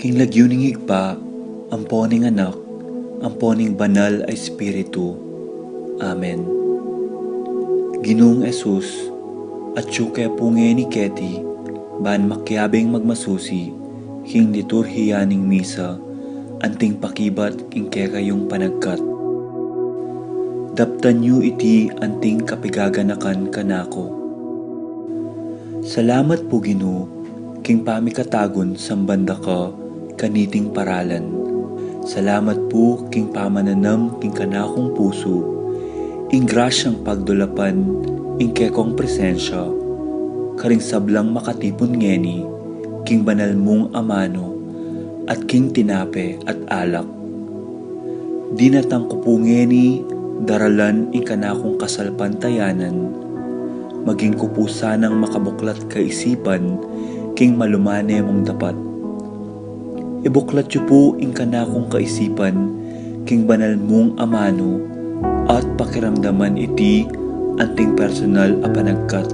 King lagyuning higpa, amponing anak, amponing banal ay Espiritu. Amen. Ginoong Esus, at syuke punge ni Keti, ban makyabing magmasusi, king liturhiyaning misa, anting pakibat king kekayong panagkat. Daptan yu iti anting kapigaganakan kanako. Salamat po Ginoo, king pamikatagon sambanda ka, kaniting paralan. Salamat po king pamananam king kanakong puso, ing grasyang pagdulapan, ing kekong presensya, karing sablang makatipon ngeni, king banal mong amano, at king tinape at alak. Dinatang ko po ngeni, daralan ing kanakong kasalpantayanan, maging ko po sanang makabuklat kaisipan, king malumane mong dapat. Ibuklat yu po ing kanakong kaisipan, king banal mong amano, at pakiramdaman iti anting personal a panagkat.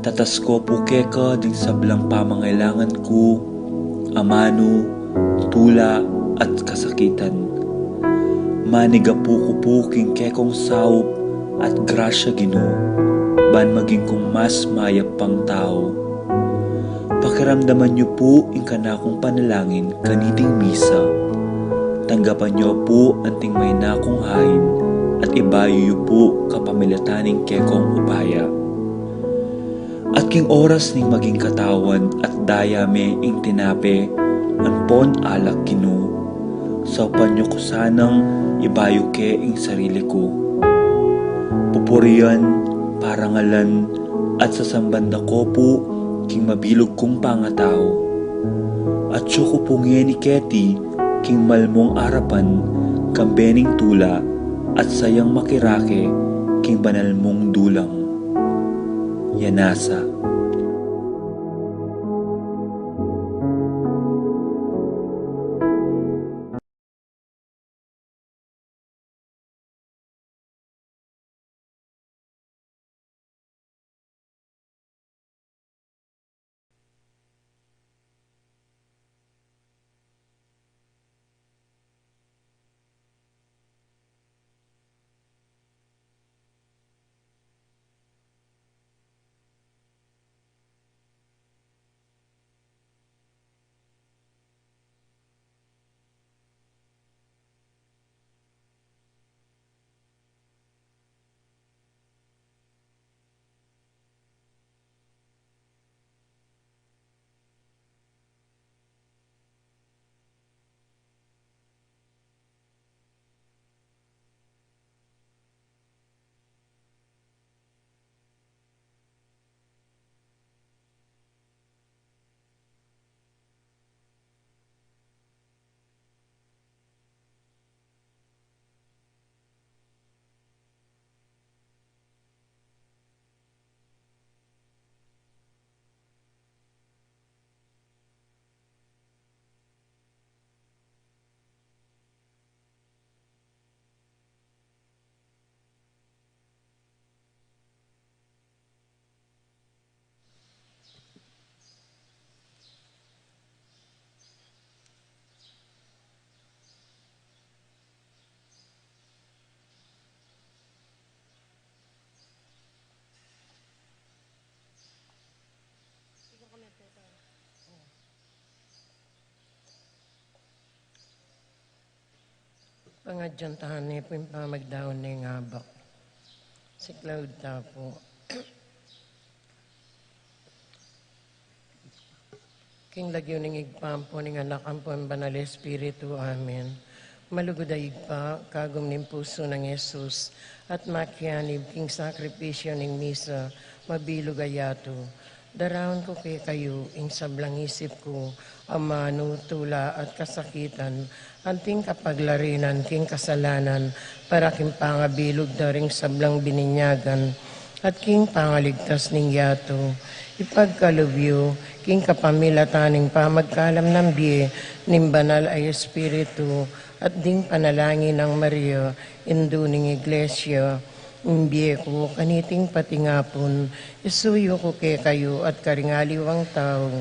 Tatas ko po keka ding sablang pamangailangan ko, amano, tula at kasakitan. Maniga po ko po king kekong saup at grasya Ginoo, ban maging kong mas mayap pang tao. Pakiramdaman niyo po ing kanakong panalangin kaniting misa. Tanggapan niyo po anting may nakong hain at ibayo niyo po kapamilataning kekong upaya. At king oras ning maging katawan at dayame ing tinape, anpon alak Ginoo. Saupan niyo ko sanang ibayo ke ing sarili ko. Pupurian, parangalan, at sasambanda ko po king mabilog kong pangatao. At siyo ko pungye ni Keti, king malmong arapan, kambening tula, at sayang makirake, king banal mong dulang. Yanasa. Pangadyantahan niya po yung pamagdaon na yung habak. Si Cloud Tapo. King lagyuning igpampo ning anak ang po ang banal Espiritu. Amen. Malugod ay igpa, kagom ning puso ng Yesus, at makyanib king sakripisyo ning misa, mabilog ayato. Daraon ko kay kayo, ing sablang isip ko, amano, tula at kasakitan, anting kapaglarinan, king kasalanan, para king pangabilog daring sablang bininyagan, at king pangaligtas ning yato. Ipagkalubyo, king kapamilataning pamagkalam ng biye, ning banal ay Espiritu, at ding panalangin ng Maria, induning Iglesia, imbiye ko kaniting patingapon, isuyo ko kay kayo at karingaliwang tao.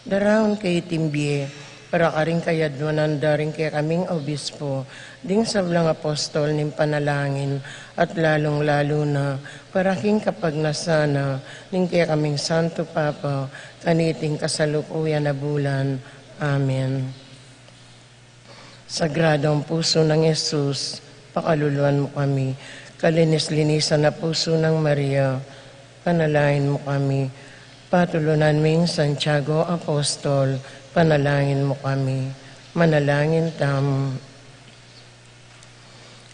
Daraon kay timbiye, para ka rin kayadwanan daring kaya kaming obispo, ding sablang apostol ning panalangin, at lalong-lalo na para king kapag nasana, ning kaya kaming Santo Papa, kaniting kasalukuyan na bulan. Amen. Sagrado ang puso ng Yesus, pakaluluan mo kami. Kalinis-linisan na puso ng Maria, panalangin mo kami. Patulunan ming Santiago Apostol, panalangin mo kami. Manalangin tam.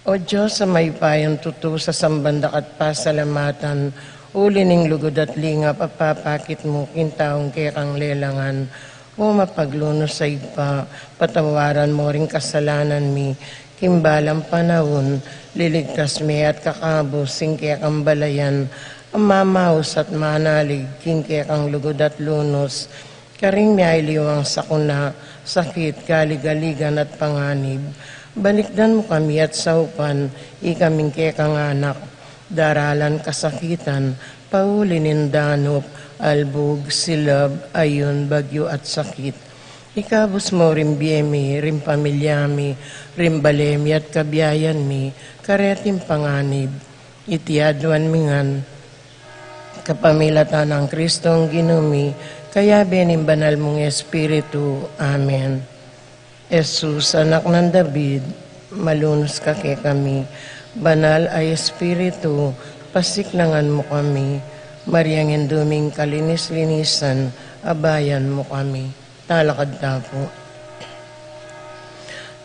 O Diyos, sa may payong tutu sa sambandak at pasalamatan, uli ning lugod at lingap, apapakit mo kintaong kaya kang lelangan. O mapaglunos sa igpa, patawaran mo ring kasalanan mi, kimbalang panahon, liligtas mi at kakabos, singkaya kang balayan, ang mamaos at manalig, kingkaya kang lugod at lunos, karing may liwang sakuna, sakit, kaligaligan at panganib. Balikdan mo kami at saupan, ikaming kaya kang anak, daralan kasakitan, paulinin danop, albog, silab, ayon, bagyo at sakit. Ikabos mo rin biyemi, rin pamilyami, rin balemi at kabiyayan mi, karetim panganib, itiadwan mingan, kapamilatan ng Kristong ginumi, kaya bening banal mong Espiritu. Amen. Jesus, anak ng David, malunos ka kay kami, banal ay Espiritu, pasiklangan mo kami, Mariang induming kalinis-linisan, abayan mo kami. Talakad tapo.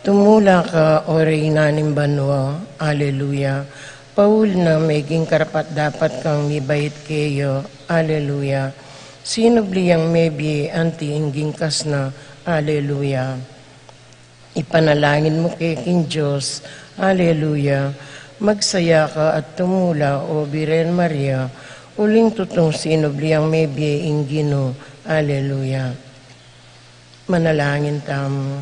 Tumula ka, o Reyna ng Banwa, Alleluia. Paul na meging karapat dapat kang mibait kayo, Alleluia. Sinubliyang mebi anti-ingging kas na, Alleluia. Ipanalangin mo kay King Diyos, Alleluia. Magsaya ka at tumula, o Birhen Maria, uling tutong sinubliyang mebi inggino, Alleluia. Manalangin tamo.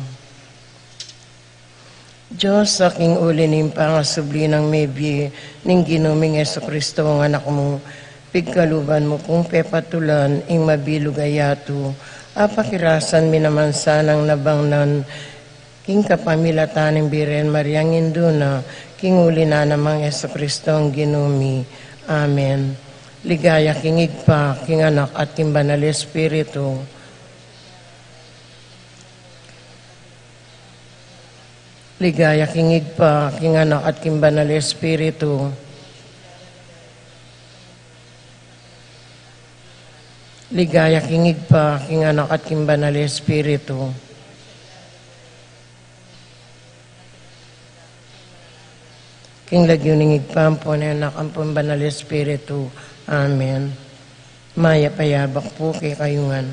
Diyos, aking uli ning pangasubli ng mebi, ning ginuming Jesucristo ang anak mo, pigkaluban mo kung pepatulan, ing mabilog ayato, apakirasan minamansanang nabangnan, king kapamilatan ng Birhen Mariang Induna, king uli na namang Jesucristo ang ginumi. Amen. Ligaya king igpa, king anak at king banal Espiritu, ligaya king igpa, king anak at king banal Espiritu. Ligaya king igpa, king anak at king banal Espiritu. King lagyuning igpampo na anak ang banal Espiritu. Amen. Maya payabak po kay kayungan.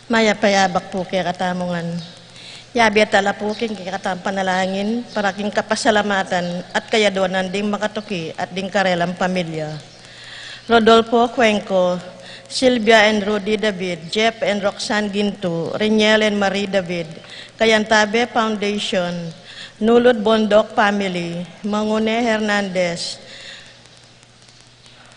Maya payabak po kay katamungan. Yabi at ala po king kikatam panalangin para king kapasalamatan at kayadonan ding makatuki at ding karelang pamilya. Rodolfo Cuenco, Sylvia and Rudy David, Jeff and Roxanne Ginto, Reniel and Marie David, Kayantabe Foundation, Nulod Bondok Family, Mangune Hernandez,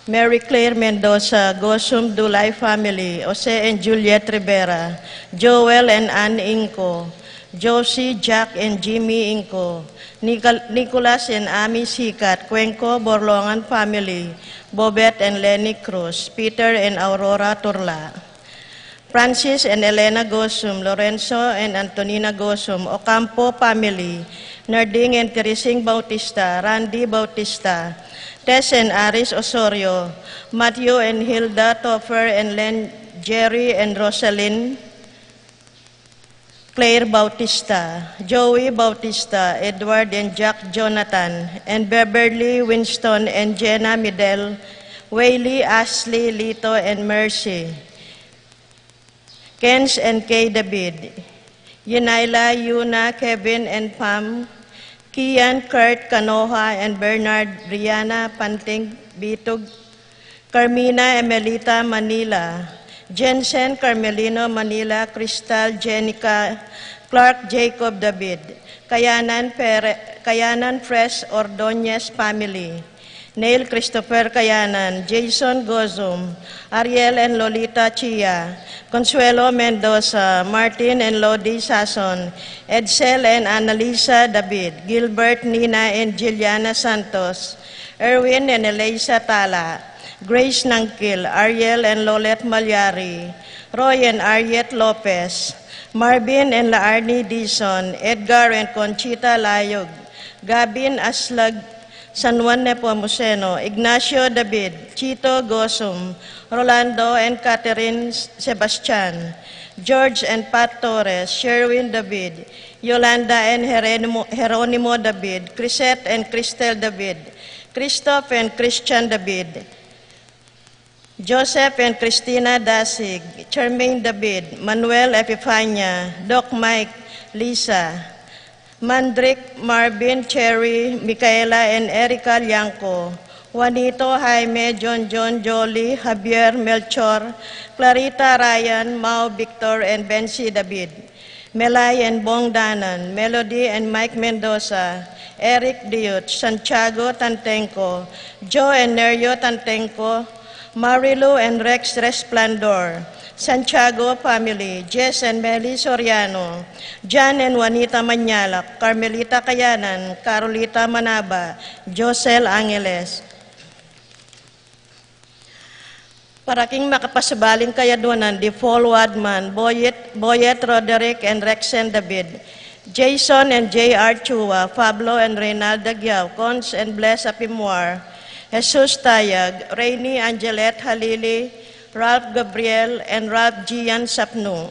Mary Claire Mendoza, Gosum Dulay Family, Jose and Juliet Rivera, Joel and Ann Inco, Josie, Jack and Jimmy Inco, Nicholas and Ami Sikat, Cuenco Borlongan Family, Bobet and Lenny Cruz, Peter and Aurora Turla, Francis and Elena Gosum, Lorenzo and Antonina Gosum, Ocampo Family, Narding and Teresing Bautista, Randy Bautista, Tess and Aris Osorio, Matthew and Hilda Toffer and Len, Jerry and Rosalind, Claire Bautista, Joey Bautista, Edward and Jack Jonathan, and Beverly Winston and Jenna Midel, Whaley, Ashley, Lito, and Mercy, Kens and Kay David, Yunaila, Yuna, Kevin, and Pam, Kian, Kurt, Kanoha, and Bernard, Rihanna, Panting, Bitog, Carmina, Emelita, Manila, Jensen, Carmelino, Manila, Crystal, Jenica, Clark, Jacob, David, Kayanan, Fresh, Ordonez Family, Neil Christopher Kayanan, Jason Gozum, Ariel and Lolita Chia, Consuelo Mendoza, Martin and Lodi Sason, Edsel and Annalisa David, Gilbert, Nina and Juliana Santos, Erwin and Elisa Tala, Grace Nangkil, Ariel and Lolet Malyari, Roy and Ariet Lopez, Marvin and Laarni Dizon, Edgar and Conchita Layog, Gabin Aslag, San Juan Nepomuceno, Ignacio David, Chito Gosum, Rolando and Catherine Sebastian, George and Pat Torres, Sherwin David, Yolanda and Jeronimo David, Crisette and Cristel David, Christoph and Christian David, Joseph and Christina Dasig, Charmaine David, Manuel Epifania, Doc Mike, Lisa, Mandrick, Marvin, Cherry, Micaela and Erica Lianco, Juanito, Jaime, John, Jolie, Javier, Melchor, Clarita, Ryan, Mau, Victor, and Bensi David, Melay and Bong Danan, Melody and Mike Mendoza, Eric Diut, Santiago Tantenco, Joe and Nerio Tantenco, Marilu and Rex Resplandor, Santiago Family, Jess and Meli Soriano, Jan and Juanita Manyalak, Carmelita Kayanan, Carolita Manaba, Josel Angeles. Para king makapasabaling kayadunan, di Paul Wadman, Boyet Roderick and Rexen David, Jason and J.R. Chua, Pablo and Reynalda Giao, Cons and Bless Apimwar, Jesus Tayag, Rainy Angelet Halili, Ralph Gabriel and Ralph Gian Sapnu,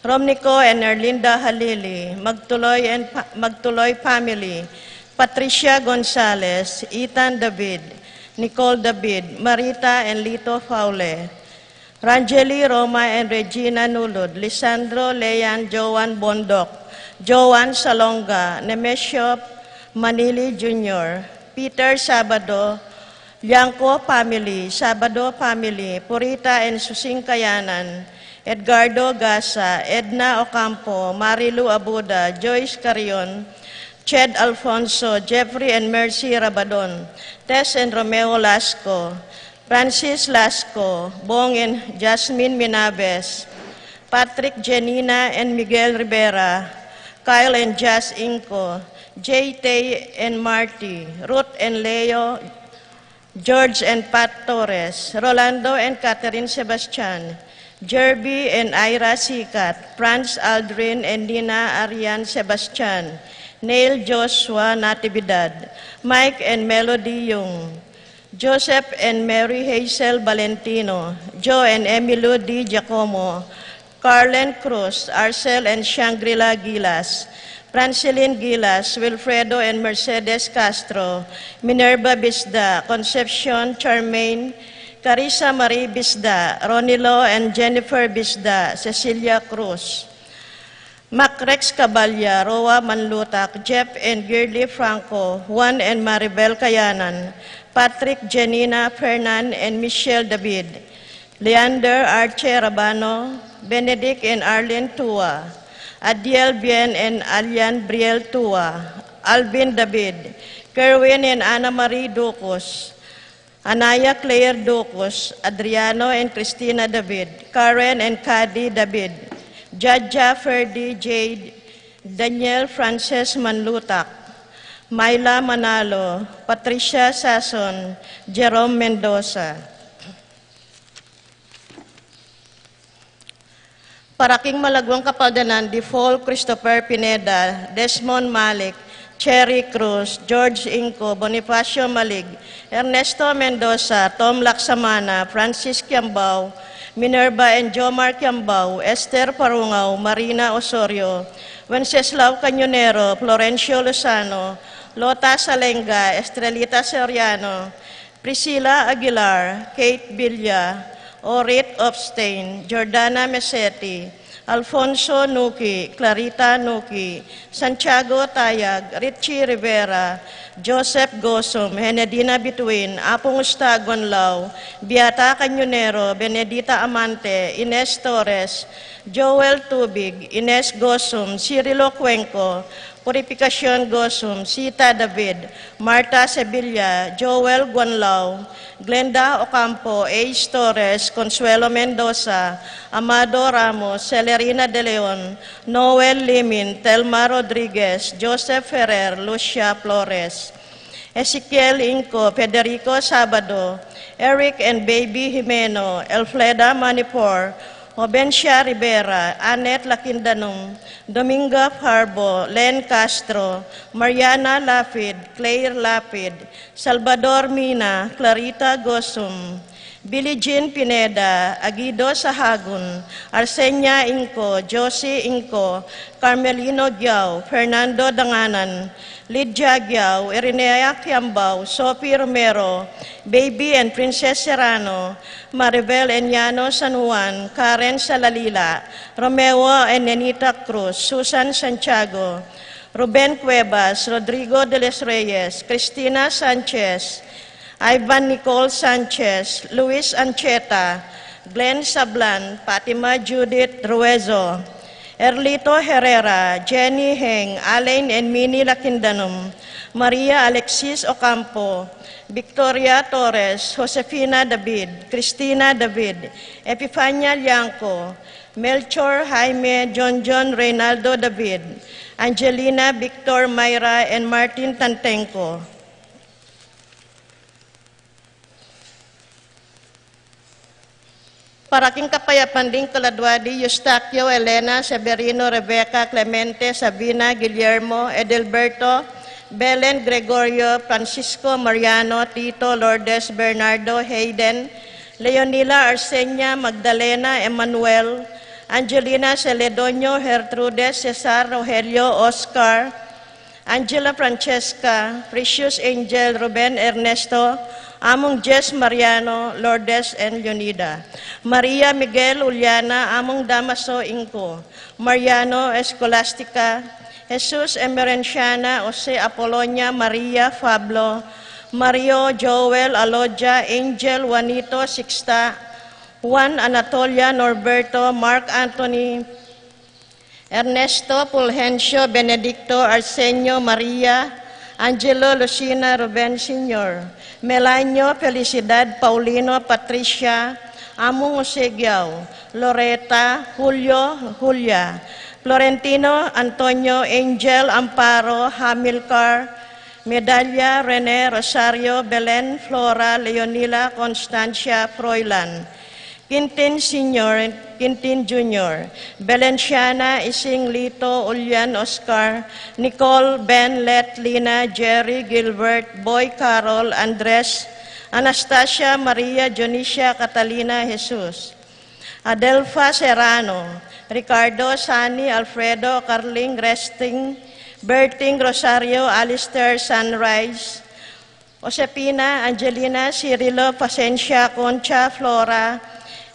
Romnico and Erlinda Halili, Magtuloy Family, Patricia Gonzalez, Ethan David, Nicole David, Marita and Lito Faule, Rangeli Roma and Regina Nulod, Lisandro Leyan, Joan Bondok, Joan Salonga, Nemesio Manili Jr., Peter Sabado, Liangco Family, Sabado Family, Purita and Susing Kayanan, Edgardo Gasa, Edna Ocampo, Marilu Abuda, Joyce Carion, Ched Alfonso, Jeffrey and Mercy Rabadon, Tess and Romeo Lasco, Francis Lasco, Bong and Jasmine Minaves, Patrick Janina and Miguel Rivera, Kyle and Jazz Inco, J. Tay and Marty, Ruth and Leo, George and Pat Torres, Rolando and Catherine Sebastian, Jerby and Ira Sikat, Franz Aldrin and Nina Arian Sebastian, Neil Joshua Natividad, Mike and Melody Yung, Joseph and Mary Hazel Valentino, Joe and Emilio D. Giacomo, Carlen Cruz, Arcel and Shangri-La Gilas, Franceline Gilas, Wilfredo and Mercedes Castro, Minerva Bisda, Concepcion Charmaine, Carissa Marie Bisda, Ronilo and Jennifer Bisda, Cecilia Cruz, Macrex Caballa, Roa Manlutak, Jeff and Girly Franco, Juan and Maribel Kayanan, Patrick Janina Fernan and Michelle David, Leander Arche Rabano, Benedict and Arlene Tua, Adiel Bien and Alian Briel Tua, Alvin David, Kerwin and Ana Marie Ducos, Anaya Claire Ducos, Adriano and Cristina David, Karen and Cady David, Jaja Ferdi Jade, Daniel Frances Manlutak, Myla Manalo, Patricia Sason, Jerome Mendoza. Paraking Malagwang Kapaldanan, Default Christopher Pineda, Desmond Malik, Cherry Cruz, George Inco, Bonifacio Malig, Ernesto Mendoza, Tom Laksamana, Francis Kiambao, Minerva and Jomar Kiambao, Esther Parungaw, Marina Osorio, Wenceslao Cañonero, Florencio Lozano, Lota Salenga, Estrelita Soriano, Priscilla Aguilar, Kate Villa, Orit Opstein, Jordana Mesetti, Alfonso Nuki, Clarita Nuki, Santiago Tayag, Richie Rivera, Joseph Gosom, Henedina Bituin, Apong Ustagon Lau, Beata Cañonero, Benedita Amante, Ines Torres, Joel Tubig, Ines Gosom, Cirilo Cuenco, Purificación Gosom, Sita David, Marta Sevilla, Joel Guanlao, Glenda Ocampo, Ace Torres, Consuelo Mendoza, Amado Ramos, Celerina De Leon, Noel Limin, Telma Rodriguez, Joseph Ferrer, Lucia Flores, Ezequiel Inco, Federico Sabado, Eric and Baby Jimeno, Elfleda Manipur, Obencia Rivera, Annette Lakindanong, Dominga Harbo, Len Castro, Mariana Lapid, Claire Lapid, Salvador Mina, Clarita Gosum, Billie Jean Pineda, Aguido Sahagun, Arsenia Inco, Josie Inco, Carmelino Giao, Fernando Danganan, Lydia Giao, Irinea Kiambao, Sophie Romero, Baby and Princess Serrano, Maribel Enyano San Juan, Karen Salalila, Romeo and Nenita Cruz, Susan Santiago, Ruben Cuevas, Rodrigo de los Reyes, Cristina Sanchez, Ivan Nicole Sanchez, Luis Ancheta, Glenn Sablan, Fatima Judith Ruezo, Erlito Herrera, Jenny Heng, Alain and Minnie Lakindanum, Maria Alexis Ocampo, Victoria Torres, Josefina David, Cristina David, Epifania Lianco, Melchor Jaime, John Reynaldo David, Angelina Victor Mayra and Martin Tantenco. Paraking Kapayapan din Caladwadi, Eustaquio, Elena, Severino, Rebecca, Clemente, Sabina, Guillermo, Edelberto, Belen, Gregorio, Francisco, Mariano, Tito, Lourdes, Bernardo, Hayden, Leonila, Arsenia, Magdalena, Emmanuel, Angelina, Celedonio, Gertrudes, Cesar, Rogelio, Oscar, Angela Francesca, Precious Angel, Ruben Ernesto, Among Jess Mariano, Lourdes and Leonida, Maria Miguel Uliana, Among Damaso Inco, Mariano Escolastica, Jesus Emerenciana, Jose Apolonia, Maria Fablo, Mario Joel Aloja, Angel Juanito Sixta, Juan Anatolia Norberto, Mark Anthony, Ernesto Fulgencio, Benedicto Arsenio Maria, Angelo Lucina Ruben Sr., Melanio Felicidad Paulino Patricia, Among Osegiao, Loreta, Julio, Julia, Florentino Antonio, Angel Amparo, Hamilcar, Medalla Rene Rosario, Belen Flora, Leonila Constancia Froilan, Quintin Sr., Quintin Jr., Belenciana, Ising Lito, Ulian Oscar, Nicole, Ben, Let, Lina, Jerry, Gilbert, Boy, Carol, Andres, Anastasia, Maria, Jonicia, Catalina, Jesus, Adelfa Serrano, Ricardo, Sani, Alfredo, Carling, Resting, Berting, Rosario, Alistair, Sunrise, Josepina Angelina Cirilo Pacencia Concha Flora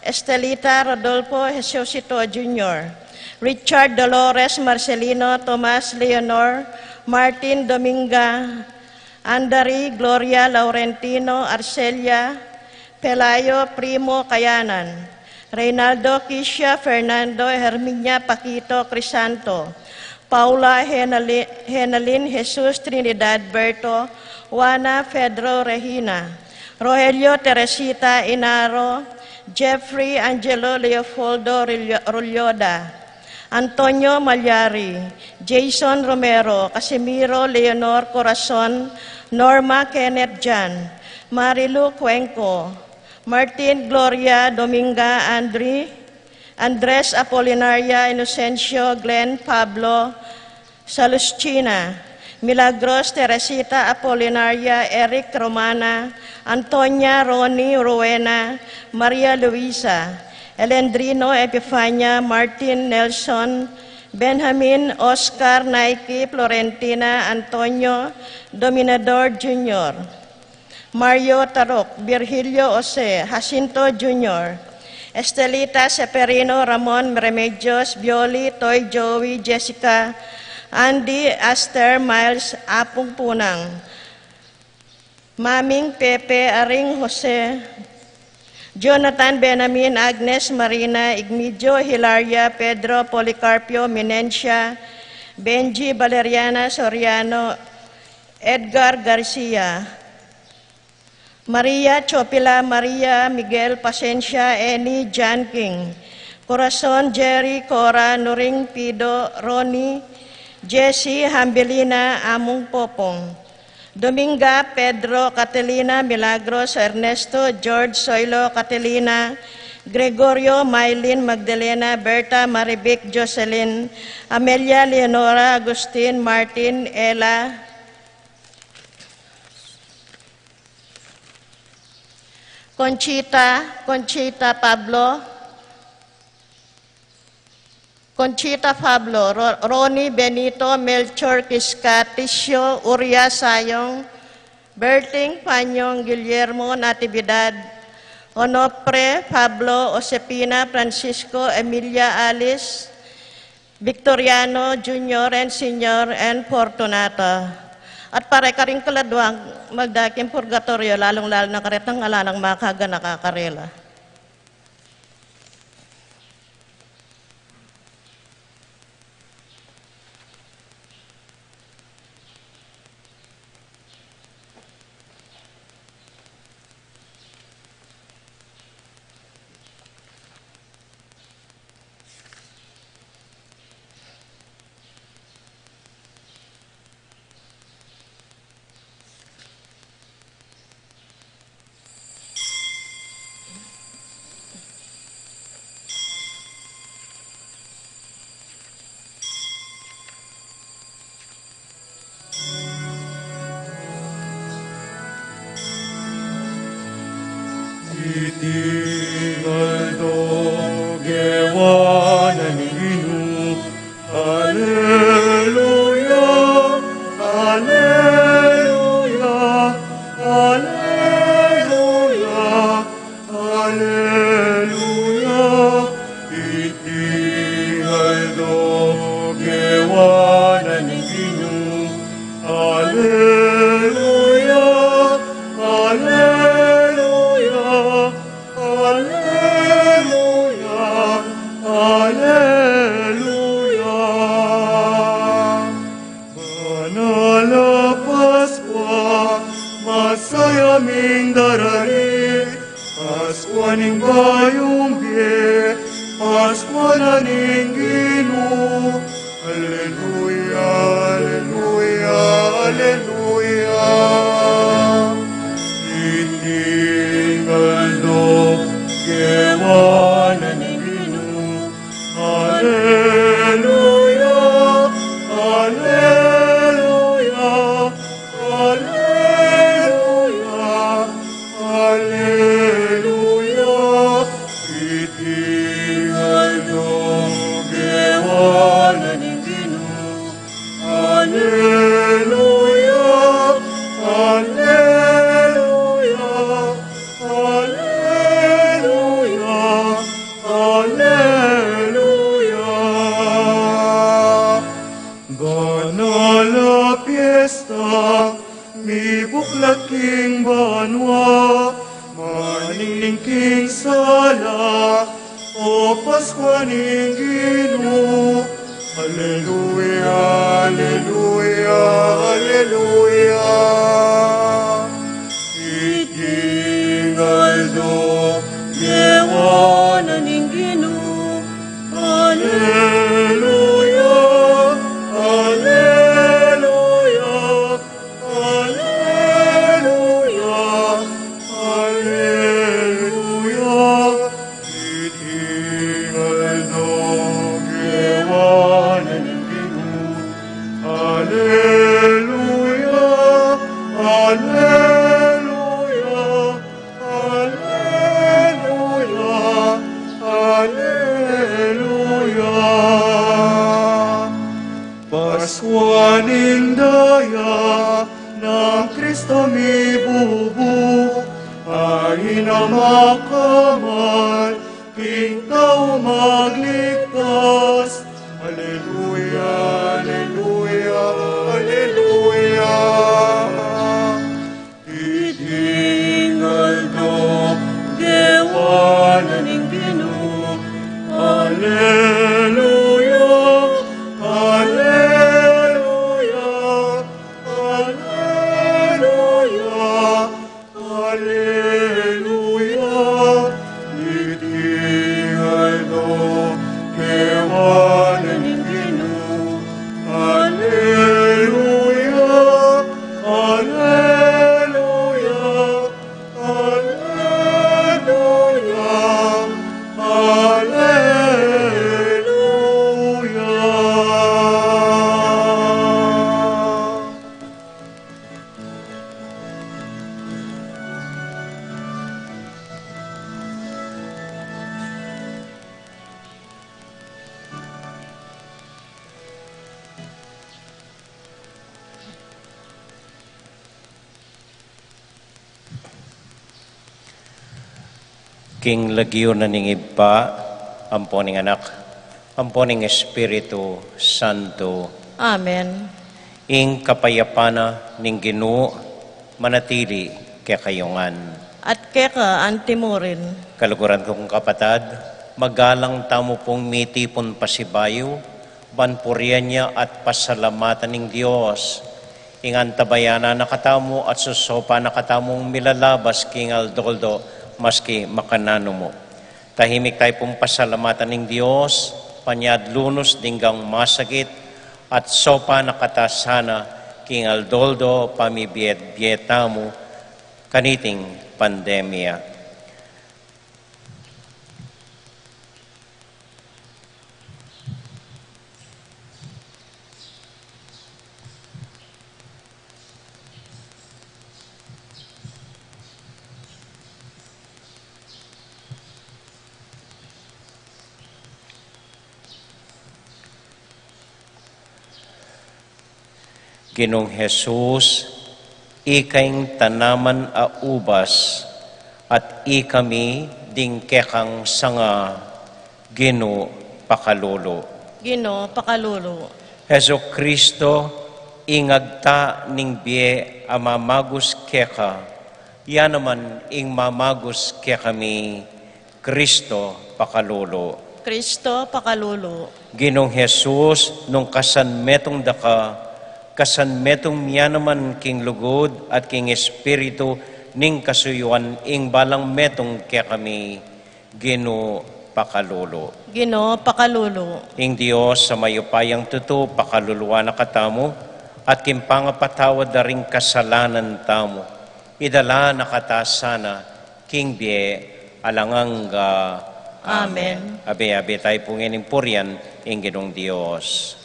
Estelita Rodolfo Jesusito Jr. Richard Dolores Marcelino Tomas Leonor Martin Dominga Andari Gloria Laurentino Arcelia Pelayo Primo Kayanan Reynaldo Kisha Fernando Herminia Paquito Crisanto Paula Henalin Jesus Trinidad Berto Juana Pedro Regina Rogelio Teresita Inaro Jeffrey Angelo Leopoldo Rulyoda Antonio Malyari Jason Romero Casimiro Leonor Corazon Norma Kenneth Jan Marilu Cuenco Martin Gloria Dominga Andres Apolinaria Inocencio Glenn Pablo Saluschina Milagros Teresita Apolinaria Eric Romana Antonia Roni Rowena Maria Luisa Elendrino Epifania Martin Nelson Benjamin Oscar Nike Florentina Antonio Dominador Jr. Mario Tarok Virgilio Jose Jacinto Jr. Estelita Seperino Ramon Remedios Bioli Toy Joey Jessica Andy Aster Miles Apung Punang Maming Pepe Aring Jose Jonathan Benamin Agnes Marina Igmedio Hilaria Pedro Policarpio Minencia Benji Valeriana Soriano Edgar Garcia Maria Chopila Maria Miguel Pacencia Eni Jan King Corazon Jerry Cora Nuring Pido Ronnie Jessie Hambelina Amung Popong Dominga Pedro Catalina Milagros Ernesto George Soilo Catalina Gregorio Maylin Magdalena Berta Maribic Jocelyn Amelia Leonora Agustin Martin Ella Conchita Pablo, Ronnie Benito, Melchor Kiscatisio, Uria Sayong, Berting Panyong, Guillermo Natividad, Onopre, Pablo, Josepina, Francisco, Emilia Alice, Victoriano Junior and Senior, and Fortunata. At pare ka rin kaladwang magdaking purgatorio, lalong-lalo na karetang alanang makaga nakakarela. Itingaldo gewanan inu, Alleluia, Alleluia, Alleluia, Alleluia. Itingaldo gewanan inu, Alleluia, Alleluia. Aming darari, Paskwa ning bayong biye, Paskwa na ning Ginoo. Alleluia, Alleluia, Alleluia. Itingaldo kewanan ning Ginoo. Alleluia, Alleluia, Alleluia. Alleluia, itingaldo gewanan sa mi buklat king banwa, maningning king sala, o Paskwa ning Ginoo. Alleluia, alleluia, alleluia. Itingaldo, Yewanan ning Ginoo. Alleluia, alleluia, alleluia, alleluia. Itingaldo, Yewanan ning Ginoo. Alleluia, alleluia, alleluia, alleluia. Paskuaning daya ng Kristo mi bubu, ay na makaman, king tao magligtas. Alleluia, alleluia, alleluia. Itingaldo, Yewanan ning Ginoo. Alleluia, alleluia, alleluia, alleluia. Itingaldo, Yewanan ning Ginoo. Alleluia, alleluia, alleluia, alleluia. King lagyo na ning iba, amponing anak, amponing Espiritu Santo, Amen. ing kapayapana ning Ginoo manatili kay kayungan. At keka antimurin. Kaluguran kong kapatad, magalang tamo pong mitipon pasibayo, banpurian niya at pasalamatan ng Diyos. Ingan tabayana nakatamo at susopa nakatamong milalabas king Aldoldo, maski makanano mo. Tahimik tayo pong pasalamatan ng Diyos, panyadlunos dinggang masakit, at sopa nakatasana king Aldoldo pamibiyet-biyeta mo, kaniting pandemya. Ginong Jesus, ikaing tanaman a ubas, at ikami ding kekang sanga, Gino pakalolo. Gino pakalulo. Heso Kristo, ingagta ning biye a mamagus keka, yan naman ing mamagus kekami, Kristo pakalolo. Kristo pakalulo. Ginong Jesus, nung kasanmetong daka, kasanmetong miya naman king lugod at king espiritu ning kasuyuan ing balang metong kaya kami Gino pakalolo. Gino pakalulo. Ing Diyos sa mayupayang tuto pakaluluwa na katamo at kimpangapatawad na ring kasalanan tamo. Idala na katasana king bie alanganga. Amen. Abe-abe tayo pong inimpuryan ing Ginong Diyos.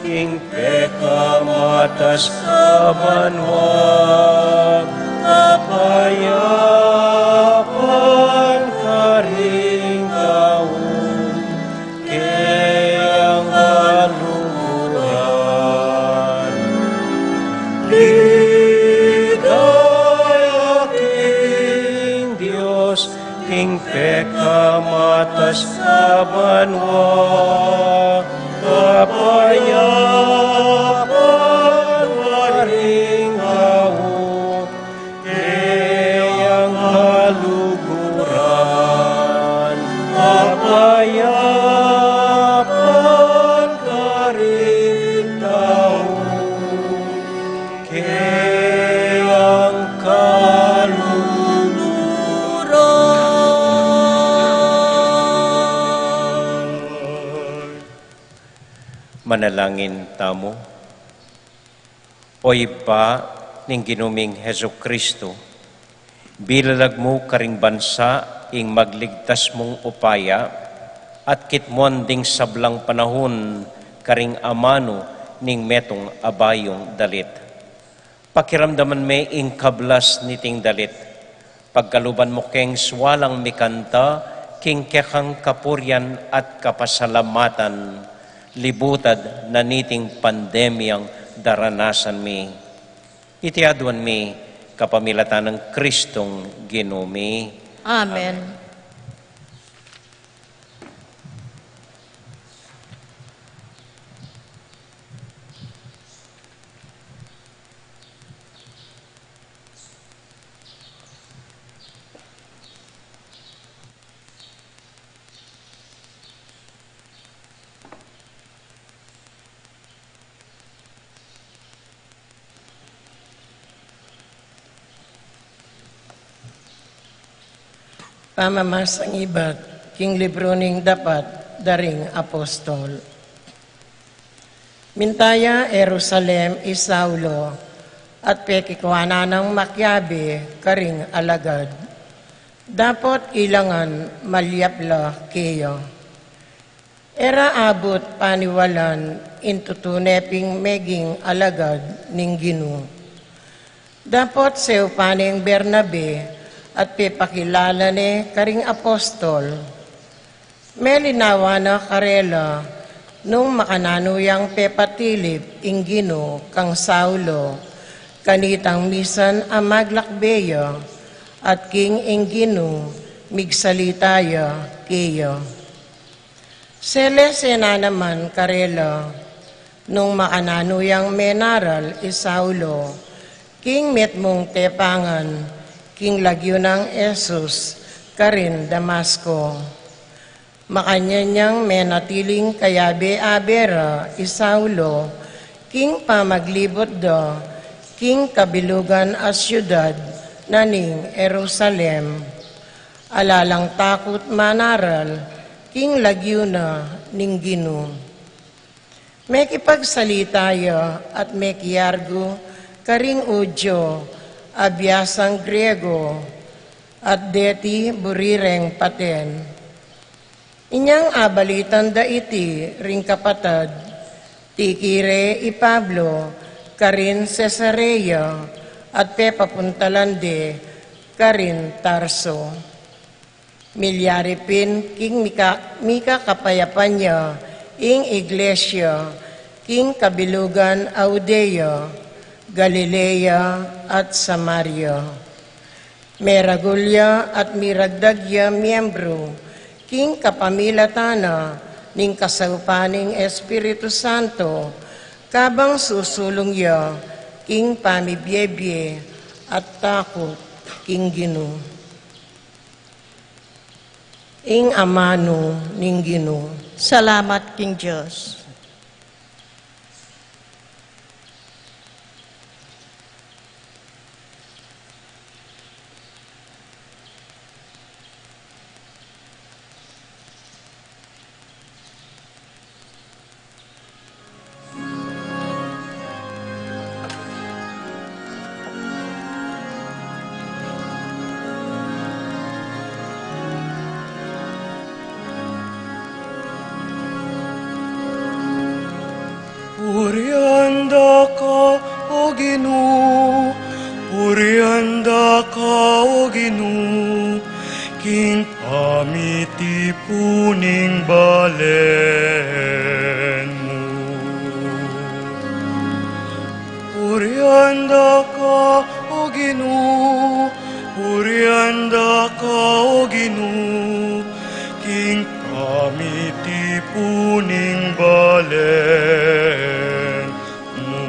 ing pekamatas kabanwag, kapayapan karing kaun, kayang kaluluran. Ligaya king Diyos, ing pekamatas kabanwag, kapayapan waring kaun, kayang kaluguran. Kapayapan karing kaun, kayang kaluguran. Manalangin tamo. Oy ba ning ginuming Hesu Kristo, bilalag mo karing bansa ing magligtas mong upaya at kitmuan ding sablang panahon karing amano ning metong abayong dalit. Pakiramdaman may ing kablas niting dalit. Pagkaluban mo keng swalang mikanta, king kekang kapuryan at kapasalamatan, libutad na niting pandemyang daranasan mi. Itiaduan mi kapamilatan ng Kristong ginumi. Amen. Pamamasang ibat, king libro ning dapat, daring apostol. Mintaya, Jerusalem, Isaulo, at pekikwana ng makyabe, karing alagad. Dapat ilangan malyapla keyo. Era abot paniwalan, intutuneping meging alagad ning Ginu. Dapat seupaning Bernabe, at pipakilala ni karing apostol. Melinawa na karela nung makananuyang pepatilip inggino kang Saulo, kanitang misan amaglakbeyo at king inggino migsalitaya keyo. Selesena naman karela nung makananuyang menaral Isaulo, king metmong tepangan, king lagyo ng Jesus, karin Damasco. Makanyanyang menatiling kayabe abera, Isaulo, king pamaglibot do, king kabilugan as syudad, naning Jerusalem. Alalang takot manaral, king lagyo na ning Ginu. Mekipagsalitayo at mekiyargo, karing udyo, abyasang Griego, at deti burireng paten. Inyang abalitan da iti ring kapatad, tikire i Pablo, karin Cesarea, at pepapuntalande, karin Tarso. Milyari pin king mika kapayapanya, ing iglesia, king kabilugan Audea, Galilea at Samaria. Meragulya at miragdagya miyembro, king kapamilatana, ning kasaupaning Espiritu Santo, kabang susulungya, king pamibyebye, at takot, king Ginu. Ing amano ning Ginu. Salamat, King Diyos. Purianda ka, O Ginoo, purianda ka, O Ginoo, king pamiti puning balen mo. Purianda ka, O Ginoo, purianda ka, O Ginoo, king pamiti puning balen mo.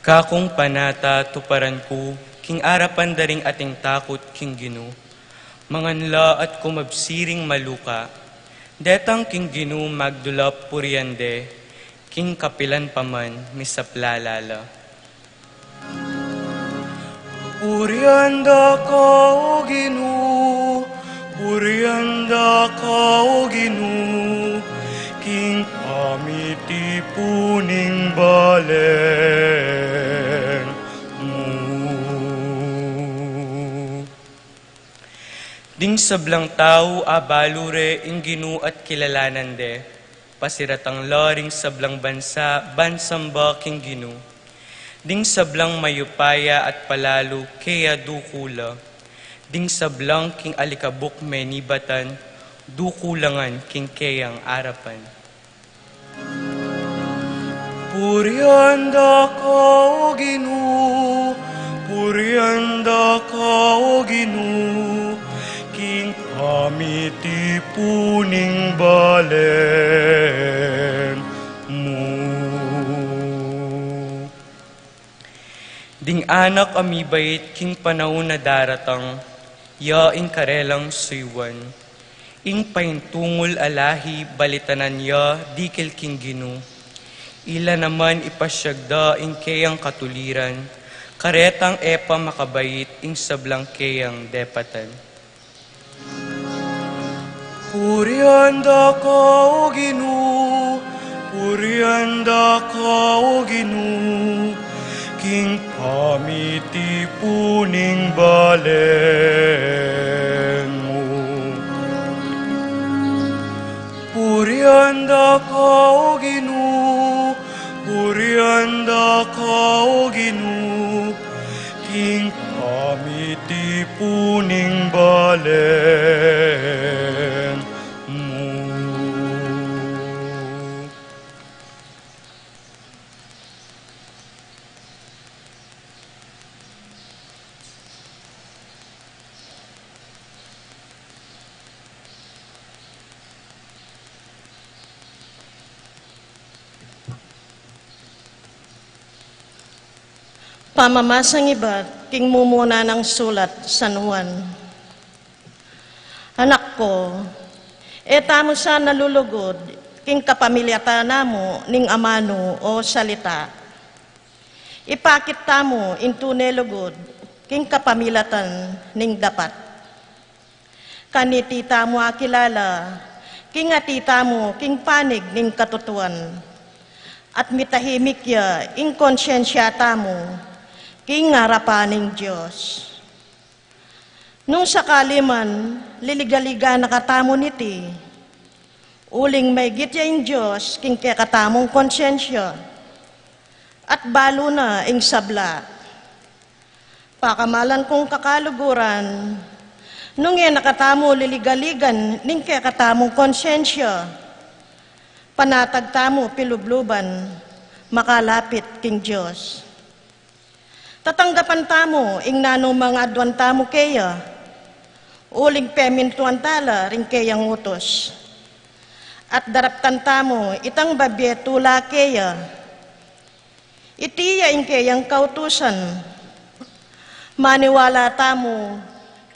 Kakong panata tuparan ko, king arapan daring ating takot king Ginoo. Manganla at kumabsiring maluka, detang king Ginoo magdulap puryande, king kapilan paman misaplalala. Purianda ka, O Ginoo, purianda ka, O Ginoo, king pamiti puning balen mo. Ding sablang tao abalure ing Ginoo at kilalanan de, pasiratang laring sablang bansamba king Ginoo. Ding sablang mayupaya at palalo kaya dukula, ding sablang king alikabok menibatan, dukulangan king kayang arapan. Purianda ka, O Ginoo, purianda ka, O Ginoo, king pamiti puning balen mo. Ding anak amibait king panahon na daratang, yaing karelang suywan. Ing paintungol alahi balitanan ya dikil king Ginoo. Ila naman ipasyagda ing kayang katuliran, karetang epa makabait ing sablang kayang depatan. Purianda ka, O Ginoo, purianda ka, O Ginoo, king pamiti puning balen mo. Purianda ka, O Ginoo, purianda ka, O Ginoo, king pamiti puning balen mo. Pamamasang iba, king mumuna ng sulat, San Juan. Anak ko, etamo sa nalulugod, king kapamilyata namo, ning amano o salita. Ipakit tamo into nelugod, king kapamilatan ning dapat. Kanitita mo akilala, king atita mo, king panig ning katutuan. At mitahimik ya, ing konsyensya tamo, king ngarapaning Diyos. Nung sakali man, liligaliga nakatamo niti, uling may gitya ing Diyos, king kakatamong konsyensya, at balo na ing sabla. Pakamalan kong kakaluguran, nung yan nakatamo liligaligan, ning kakatamong konsyensya, panatag tamo pilubluban, makalapit king Diyos. Tatanggapan tamo, ing nano mga adwan tamo kaya, uling pemintuan tala, ring kayang utos. At daraptan tamo, itang babyetula kaya, itiya ing kayang kautusan, maniwala tamo,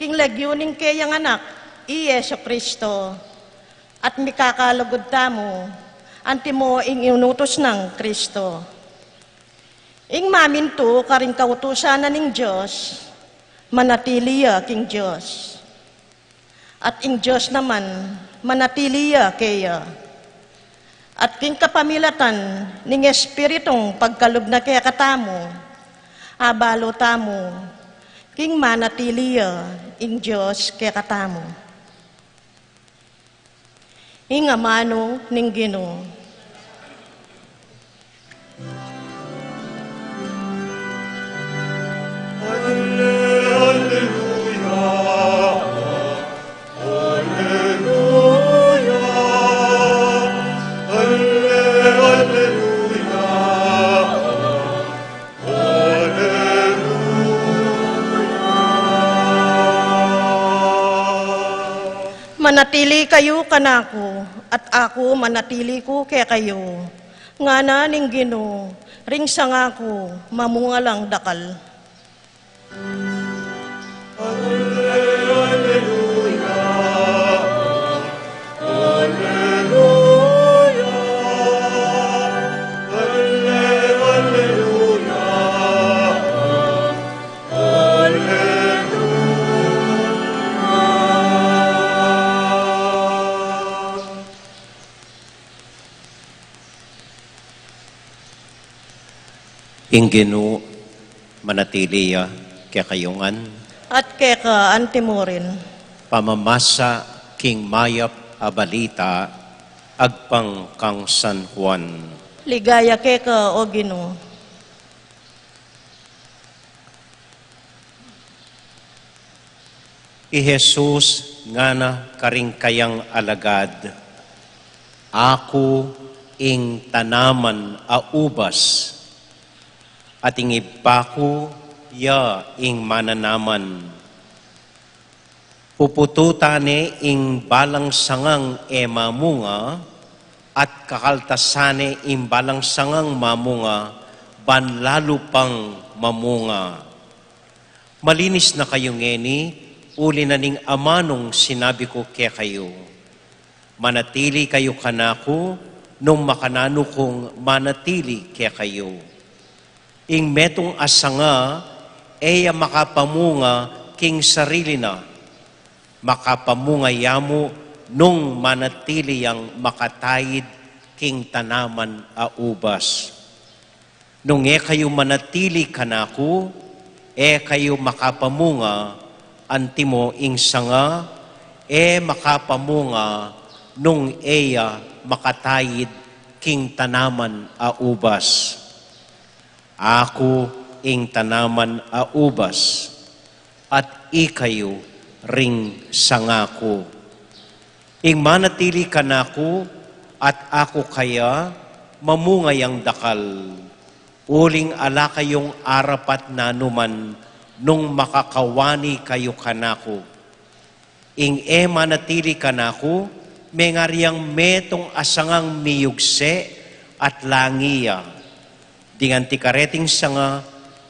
king lagyuning kayang anak, Iyeso Kristo, at mikakalugod tamo, antimo ing inutos ng Kristo. Ing maminto karing kautusan na ning Diyos, manatiliya king Diyos. At ing Diyos naman, manatiliya kaya. At king kapamilatan ning Espiritong pagkalog na kaya katamo, abalo tamo, king manatiliya ing Diyos kaya katamo. ing amano ning Ginoo. Manatili kayo kanako, at ako manatili ko kay kayo. Ngana ning Ginoo, ring sangako, mamungalang dakal. Ing Ginoo, manatili kay kayungan, At keka antimorin, pamamasa king mayap a balita, agpang kang San Juan. ligaya keka o Ginoo. I Jesus nga na karing kayang alagad, ako ing tanaman a ubas, at ing ibako ya ing mananaman. Pupututane ing balang sangang mamunga, at kakaltasane ing balang sangang mamunga, banlalo pang mamunga. Malinis na kayo ngeni, uli na ning amanong sinabi ko kay kayo. Manatili kayo kanako, nung makanano kong manatili kay kayo. Ing metong asanga, eya makapamunga king sarili na. Makapamunga yamo nung manatili yang makatayid king tanaman a ubas. Nung kayo manatili kanako, kayo makapamunga, antimo ing sanga, makapamunga nung eya makatayid king tanaman a ubas. Ako ing tanaman a ubas, at ikayo ring sangako. Ing manatili kanako, at ako kaya mamungayang dakal. Uling ala kayong arapat na numan, nung makakawani kayo kanako. Ing manatili kanako, mengaryang metong asangang miyugse at langiya. Dingan ti kareting sanga,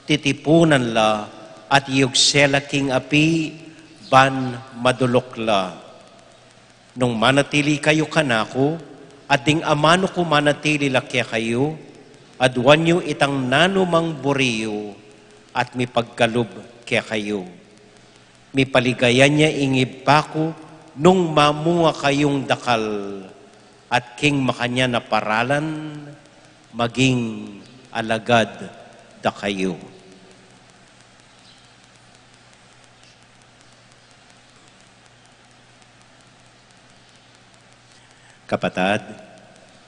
titipunan la, at yugsela king api, ban madulok la. Nung manatili kayo kanako, at ding amano ko manatili la kaya kayo, adwan nyo itang nanumang buriyo, at mi pagkalub kaya kayo. Mi paligayan niya ingib ko, nung mamunga kayong dakal, at king makanya na paralan, maging alagad da kayo. Kapatad,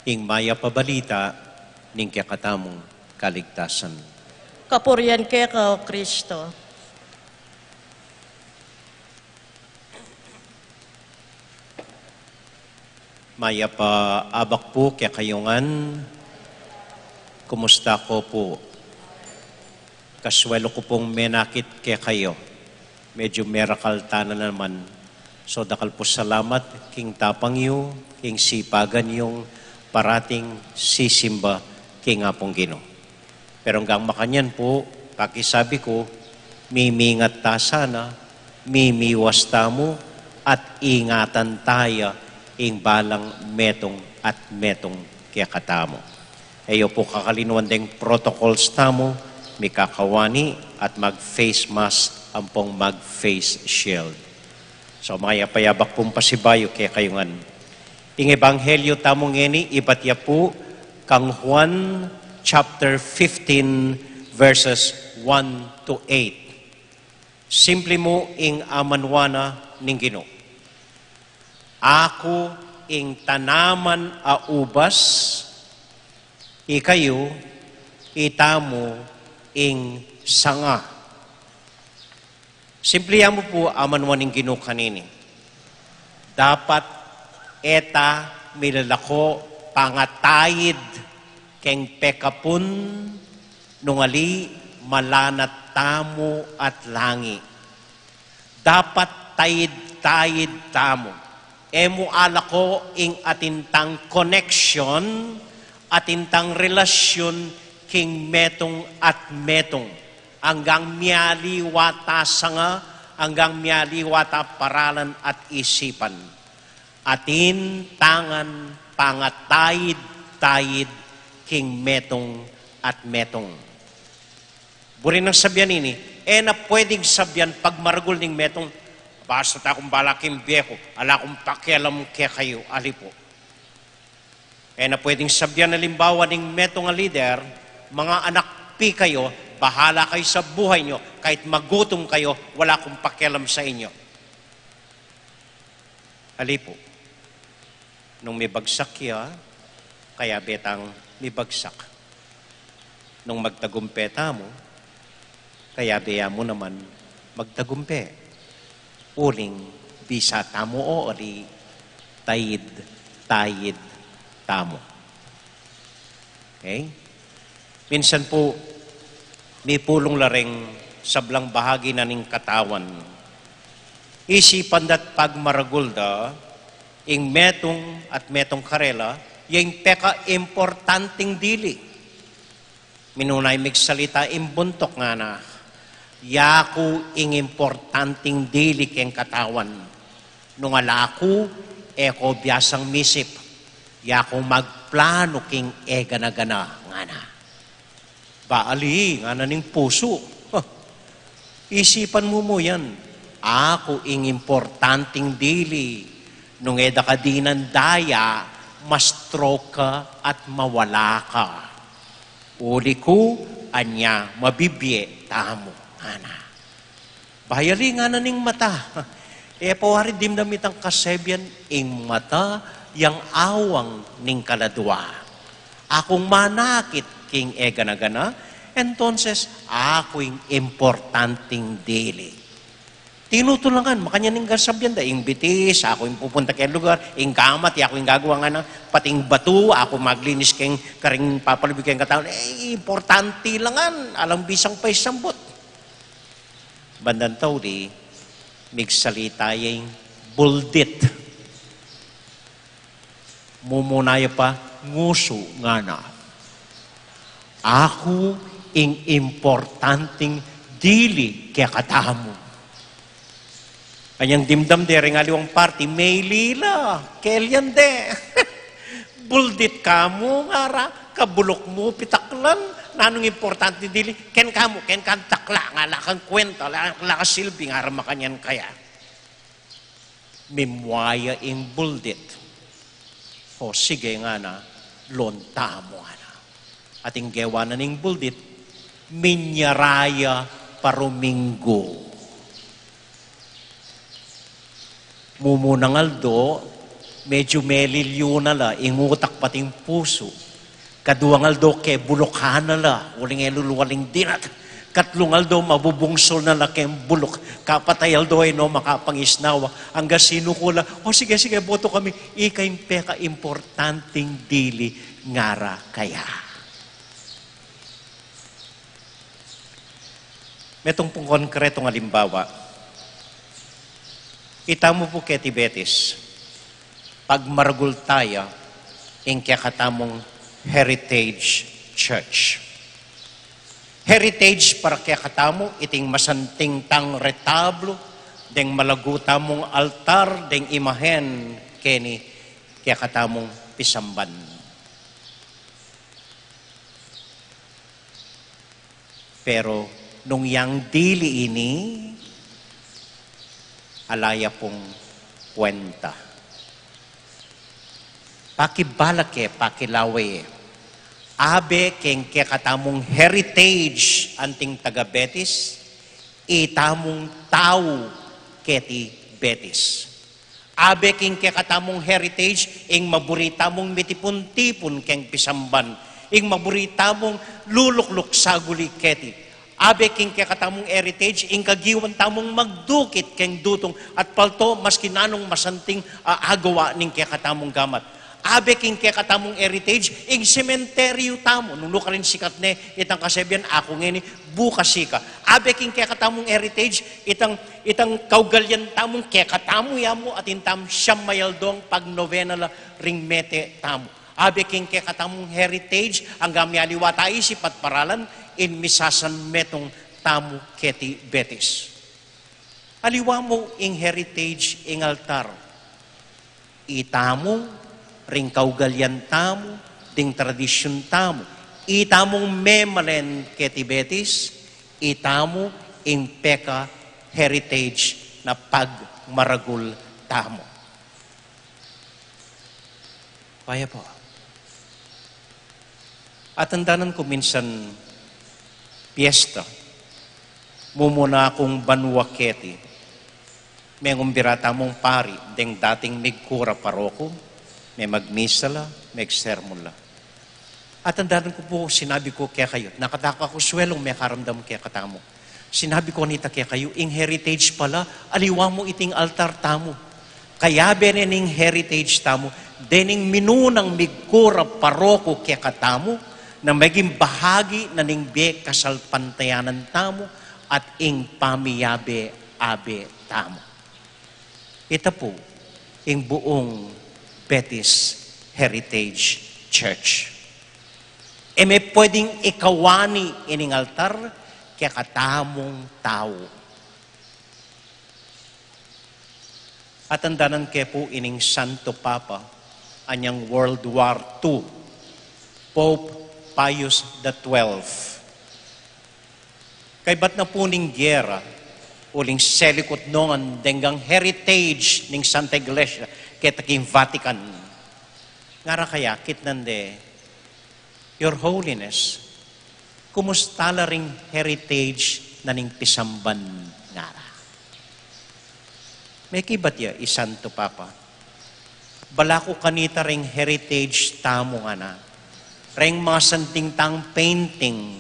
ing maya pabalita, ning kakatamong kaligtasan. Kapurian keka o Kristo. Maya pa abak po kaya kayungan, kumusta ko po? Kaswelo ko pong menakit kaya kayo. Medyo miracle na naman. So dakal po salamat, king tapang yu, king sipagan yung parating sisimba king apong Ginoo. Pero hanggang makanyan po, pakisabi ko, mimingat ta sana, mimiwas tamo, at ingatan tayo ing balang metong at metong kaya katamo. Ayo po kakalinuan ding protocols tamo, may kakawani at mag-face mask ang pong mag-face shield. So maya payabak pong pasibayo kaya kayungan. Ing ebanghelyo tamong ngeni, ibat ya po kang Juan chapter 15 verses 1 to 8. Simple mo ing amanwana ning Ginoo. Ako ing tanaman a ubas, ikayo itamo ing sanga. Simplihan mo po amanwaning Ginoo kanini. Dapat eta milalako pangatayid keng pekapun nungali malanat tamo at langi. Dapat tayid tamo. Emo alako ing atintang connection, atintang relasyon king metong at metong. Hanggang miyali wata sanga, hanggang miyali wata paralan at isipan. Atin tangan pangatayid king metong at metong. Burin ng sabyan ini, na pwedeng sabyan pag maragul ning metong, basta akong balaking biyeko, ala akong pakialam kaya kayo, ali po. Na pwedeng sabyan na limbawa ning metong a leader, mga anak pi kayo, bahala kayo sa buhay nyo, kahit magutom kayo, wala akong pakialam sa inyo. Ali po. Nung may bagsak kaya betang may bagsak. Nung magtagumpeta mo, kaya beya mo naman magtagumpe. Uling bisa tamo o ori tayid tamo. Okay? Minsan po, may pulong laring sablang bahagi na ning katawan. Isipan dat pagmaragulda, ing metong at metong karela, yung peka importanting dili. Minunay migsalita imbuntok nga na, yaku ing importanting dili keng katawan. Nung alaku, eko biyasang misip, yaku magplano king egana-gana nga na. Baali, nga na ning puso. Isipan mo yan. Ako ing importanting dili. Nung eda ka dinan daya, ma-stroke ka at mawala ka. Uli ko, anya, mabibye, tamo. Ana. Bayali nga na ning mata. Pawari dim damitang kasebyan, ing mata, yang awang ning kaladwa. Akong manakit, king egana-gana, entonces, ako yung importanting dili. Tinutulangan, makanya ning gasabyan da, ing bitis, ako yung pupunta kay lugar, ing kamat, ako yung gagawa nga na, pating batu, ako maglinis keng karing papalubig keng katawan, importante langan, alang bisang pa isambot. Bandan tao di, migsalita yung buldit. Mumunaya pa, nguso nga na. Ako ing importanting dili kaya katamo. Kanyang dimdam de, ring aliwang party, may lila, kelyan de. Buldit ka mo, ngara, kabulok mo, pitaklan, nanong importante dili, ken kamo, ken kan takla, nga lakang kwenta, lakang silbi, ngara makanyan kaya. Mimwaya ing buldit. O sige nga na, lonta mo nga na. Ating gewa na ning buldit, minyaraya paruminggo. Mumunang aldo, medyo melilyo na la, ingutak pating puso. Kaduang aldo, ke bulokhan na la, uling eluluwaling dinat. Katlong aldo, mabubungsol na la, ke bulok. Kapatay aldo ay no, makapangisnawa. Hanggang sinukula, sige, boto kami. Ikay peka importanting dili ngara kaya. Metong pong konkretong halimbawa, itamo po keti Betis, pag maragul tayo, ing katamong Heritage Church. Heritage para katamo, iting masanting tang retablo, deng malaguta mong altar, deng imahen, keni katamong pisamban. Pero, nung yang dili ini, alaya pong kwenta. Pakibalake, pakilawe. Abe keng katamong heritage anting taga Betis, itamong tao keti Betis. Abe king ke katamong heritage, ing maburita mong mitipon-tipon keng pisamban, ing maburita mong lulukluk sa guli keti. Abe king ke katamong heritage, ing kagiwan tamong magdukit keng dutong at palto maski nanong masanting agawa ning ke katamong gamat. Abe king ke katamong heritage, ing sementeryo tamo. Nung luka rin sikat ne, itang kasabihan, ako ngeni, bukasika. Abe king ke katamong heritage, itang kaugalyan tamong ke katamo yamo, at intam siyam mayaldong pag novena la ring mete tamo. Abe king ke katamong heritage, ang gamyaliwa ta isip at paralan, in misasan metong tamo keti betis. Aliwa mo ing heritage ing altar. Itamo, ring kaugalyan tamo, ding tradisyon tamo. Itamong memalen keti betis, itamo ing peka heritage na pagmaragul tamo. Kaya po. At tandanan ko minsan, piyesta, mumuna akong banwa keti, may ngumbirata mong pari, ding dating migkura paroko, may magmisala, may sermon la. At tandaan ko po, sinabi ko kaya kayo, nakataka ko swelong may karamdam kaya katamo. Sinabi ko nita kaya kayo, ing heritage pala, aliwa mo iting altar tamo. Kaya benening heritage tamo, dening minunang migkura paroko kaya katamo, na maging bahagi na ning be kasalpantayanan tamo, at ing pamiyabe abe tamo. Ito po, ing buong Betis Heritage Church. E may pwedeng ikawani ining altar kaya katamong tao. At andanan kaya po ining Santo Papa, anyang World War II, Pope Pius XII. Kay ba't na po ning gyera, uling selikot noon, denggang heritage ning Santa Iglesia, ketaking Vatican. Ngara kaya, kitnande, Your Holiness, kumusta la ring heritage na ning pisamban ngara? May kibat ya, Isanto Papa. Bala ko kanita ring heritage tamo nga na. Ring mga santing tang painting,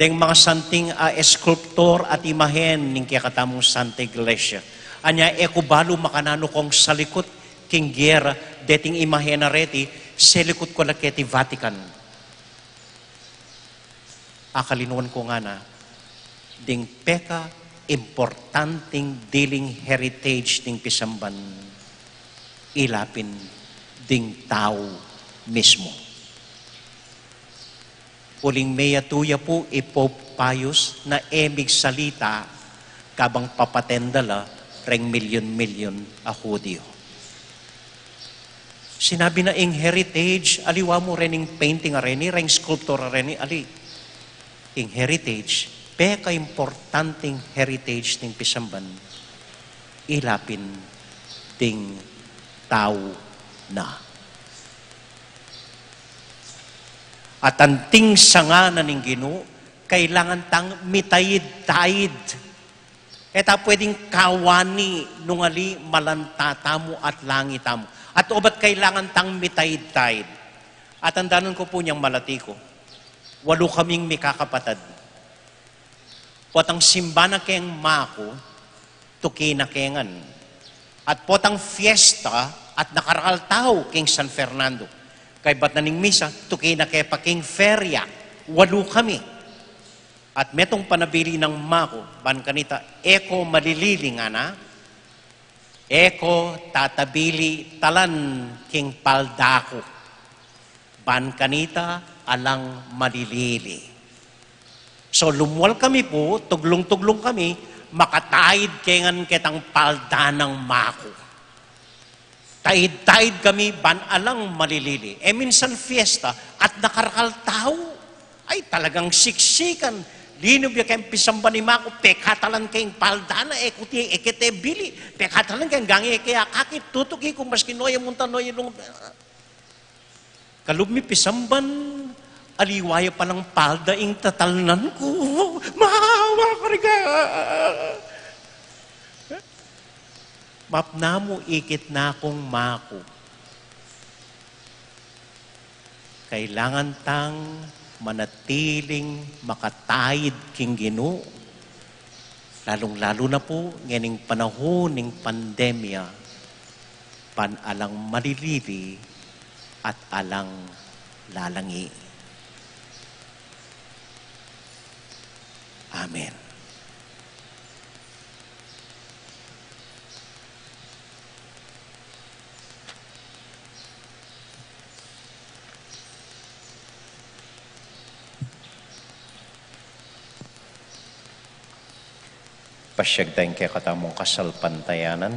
deng mga santing eskulptor at imahen ning kaya katamong Santa Iglesia. Anya, ekubalo makanano kong salikot king gera, deting imahena reti, selikot ko laketi Vatican. Akalinuan ko nga na, ding peka, importanting dealing heritage ding pisamban, ilapin ding tao mismo. Uling meya tuya po, Pope Pius, na emig salita, kabang papatendala, reng milyon-milyon a Hudyo. Sinabi na ing heritage, aliwa mo rin ing painting areni, ring sculptor areni, ali. Ing heritage, peka importanteng heritage ng pisamban, ilapin ding tao na. At anting sanga na ning Ginoo, kailangan tang mitayid-tayid. Eta pwedeng kawani nungali malantatamo at langitamo. At obat kailangan tang mitayid-tayid. At andanon ko po niyang malati ko. 8 kaming mikakapatad. Potang simbana keng mako, tuki na kengan. At potang fiesta at nakarakal tao king San Fernando. Kay bat na ning misa, tuki na kay pa king feria. 8 kami. At metong panabili ng mako, ban kanita, eko malilili nga na, eko tatabili talan king paldako. Ban kanita alang malilili. So lumuwal kami po, tuglong-tuglong kami, makatahid kengan ketang palda ng mako. Tahid-tahid kami, ban alang malilili. E minsan fiesta at nakarakal tao, ay talagang siksikan. Lino biya kayong pisamba ni mako, pekatalan kayong palda na, ekuti, ekete bili. Pekatalan kayong gangi, kaya kakit tutuki kung maski noya munta noya nung... Kalubmi pisamban, aliwaya pa ng palda ing tatalnan ko. Mahawa ka rin ka. mapnamo ikit na akong mako. Kailangan tang manatiling makatayid king Ginoo. Lalong-lalo na po nganing panahon ng pandemya, panalang malilili at alang lalangi. Amen. Pasyagdahin kay katamong kasalpantayanan,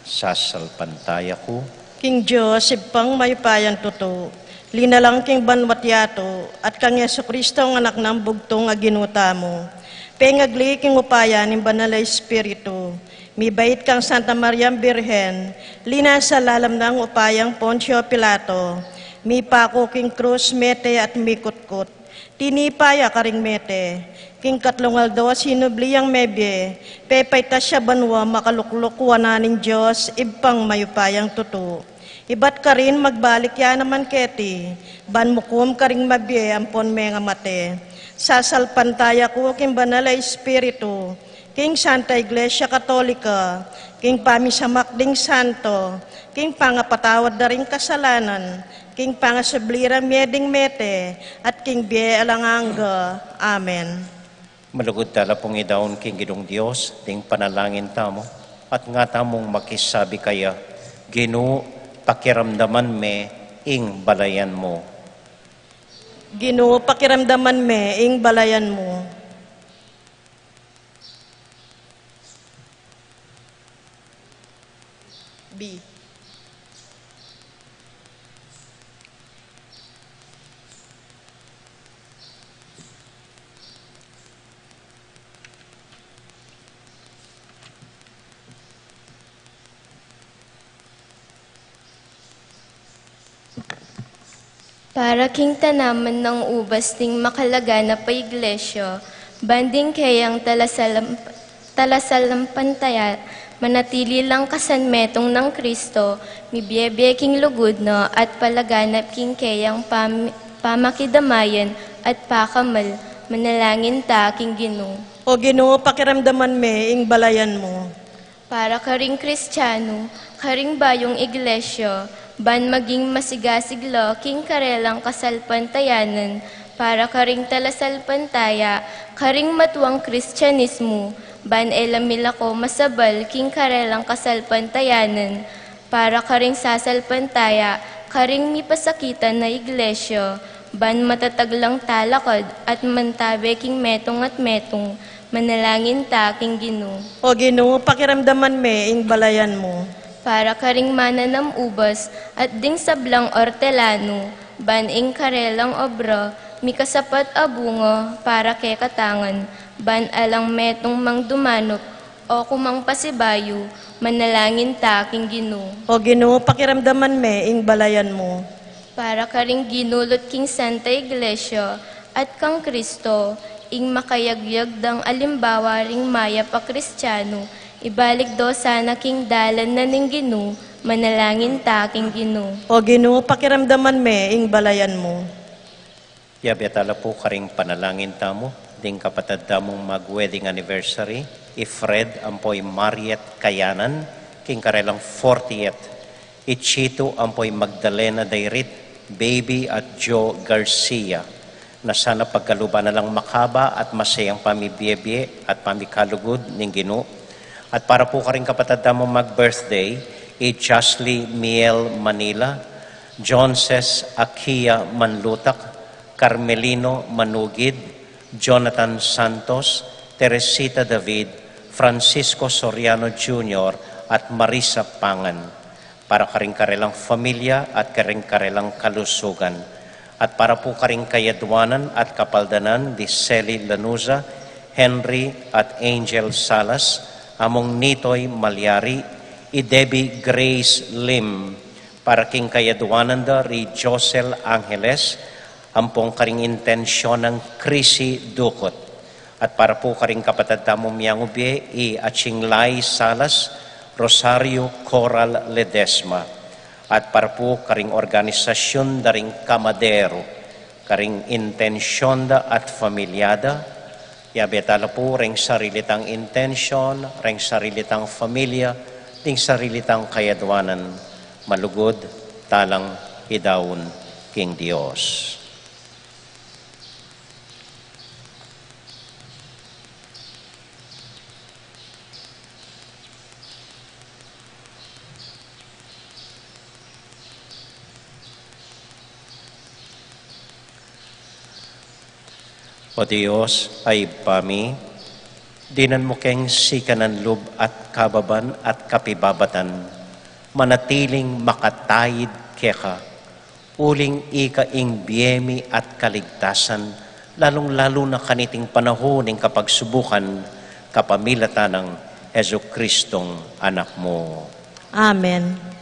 sasalpantaya ko, King Diyos, ibang maypayan tuto, linalang king banwatyato, at kang Yesu Kristo ang anak ng bugtong aginuta mo. Pengagli king upayan ng banal na Espiritu, mibait kang Santa Maria Birhen, lina sa lalam ng upayang Poncio Pilato, mi pako king krus mete at mikutkot, tinipaya karing mete, king katlungal daw sinubliyang mebye, pepay ta siya banwa makalukluk wananing Diyos, ibang mayupayang tuto. Ibat ka rin magbalik yan naman keti, ban mukum ka ring mabye ampon mga mate. Sasalpantaya ko king banal na Espiritu, king Santa Iglesia Katolika, king pamisamakding santo, king pangapatawad na ring kasalanan, king pangasablira meding mete, at king biye alanganga. Amen. malugod tala pong idaon king Ginong Dios, ting panalangin tamo, at nga tamong makisabi kaya, Ginoo, pakiramdaman me, ing balayan mo. Ginoo, pakiramdaman me, ing balayan mo. B. Para king tanaman ng ubas ting makalaga na pa iglesia, banding kayang talasalampantaya, manatili lang kasanmetong ng Kristo, mibyebye king lugod no, at palaganap king kayang pamakidamayan at pakamal, manalangin ta king Ginoo. O Ginoo, pakiramdaman me, ing balayan mo. Para karing Kristiyano, karing bayong iglesia, ban maging masigasiglo king karelang kasalpantayanan, para karing talasalpantaya, karing matuang Kristyanismo, ban elamila ko masabal king karelang kasalpantayanan, para karing sasalpantaya, karing mipasakitan na iglesia, ban matataglang talakad at mantabe king metong at metong, manalangin ta king Ginoo. O Ginoo, pakiramdaman me, ing balayan mo. Para karing mananam ubas at ding sablang ortelano, ban ing karelang obra, mikasapat abungo para kay katangan, ban alang metong mangdumanok o kumang pasibayo, manalangin ta king Ginoo. O Ginoo, pakiramdaman me, ing balayan mo. Para karing ginulot king Santa Iglesia at kang Kristo, ing makayagyag dang alimbawa ring maya pa Kristiyano, ibalik do sana king dalan na ning Ginoo, manalangin ta king Ginoo. O Ginoo, pakiramdaman me, ing balayan mo. Yabyatala po karing panalangin tamo, ding kapatid tamong mag-wedding anniversary, Fred ampoy Mariet Kayanan, king karelang 40th. Ichito ampoy Magdalena Dairit, Baby at Joe Garcia, na sana pagkaluban na lang makaba at masayang pamibiyebye at pamikalugod ning Ginoo. At para po karing kapatid tamong mag-birthday, Jocelyn Miel Manila, Jonces Akia Manlutak, Carmelino Manugid, Jonathan Santos, Teresita David, Francisco Soriano Jr. at Marisa Pangan. Para karing karelang familia at karing-karelang kalusugan. At para po karing kayadwanan at kapaldanan di Celi Lanuza, Henry at Angel Salas, among Nitoy Malyari, i Debbie Grace Lim, para king kayadwanan da ri Josel Angeles, ampong karing intensyon ng Chrissy Dukot. At para po karing kapatid tamong miyangubye, i Achinglay Salas, Rosario Coral Ledesma, at para po karing organisasyon daring kamadero, karing intensyon da at familyada, yabetala po ring sarilitang intensyon, ring sarilitang familia, ting sarilitang kayadwanan, malugod, talang idawon king Dios. O Diyos ay pami, dinan mo keng sikanan lub at kababan at kapibabatan, manatiling makatayid keka, uling ikaing biyemi at kaligtasan, lalong-lalo na kaniting panahon ng kapagsubukan, kapamilatan ng Heso Kristong anak mo. Amen.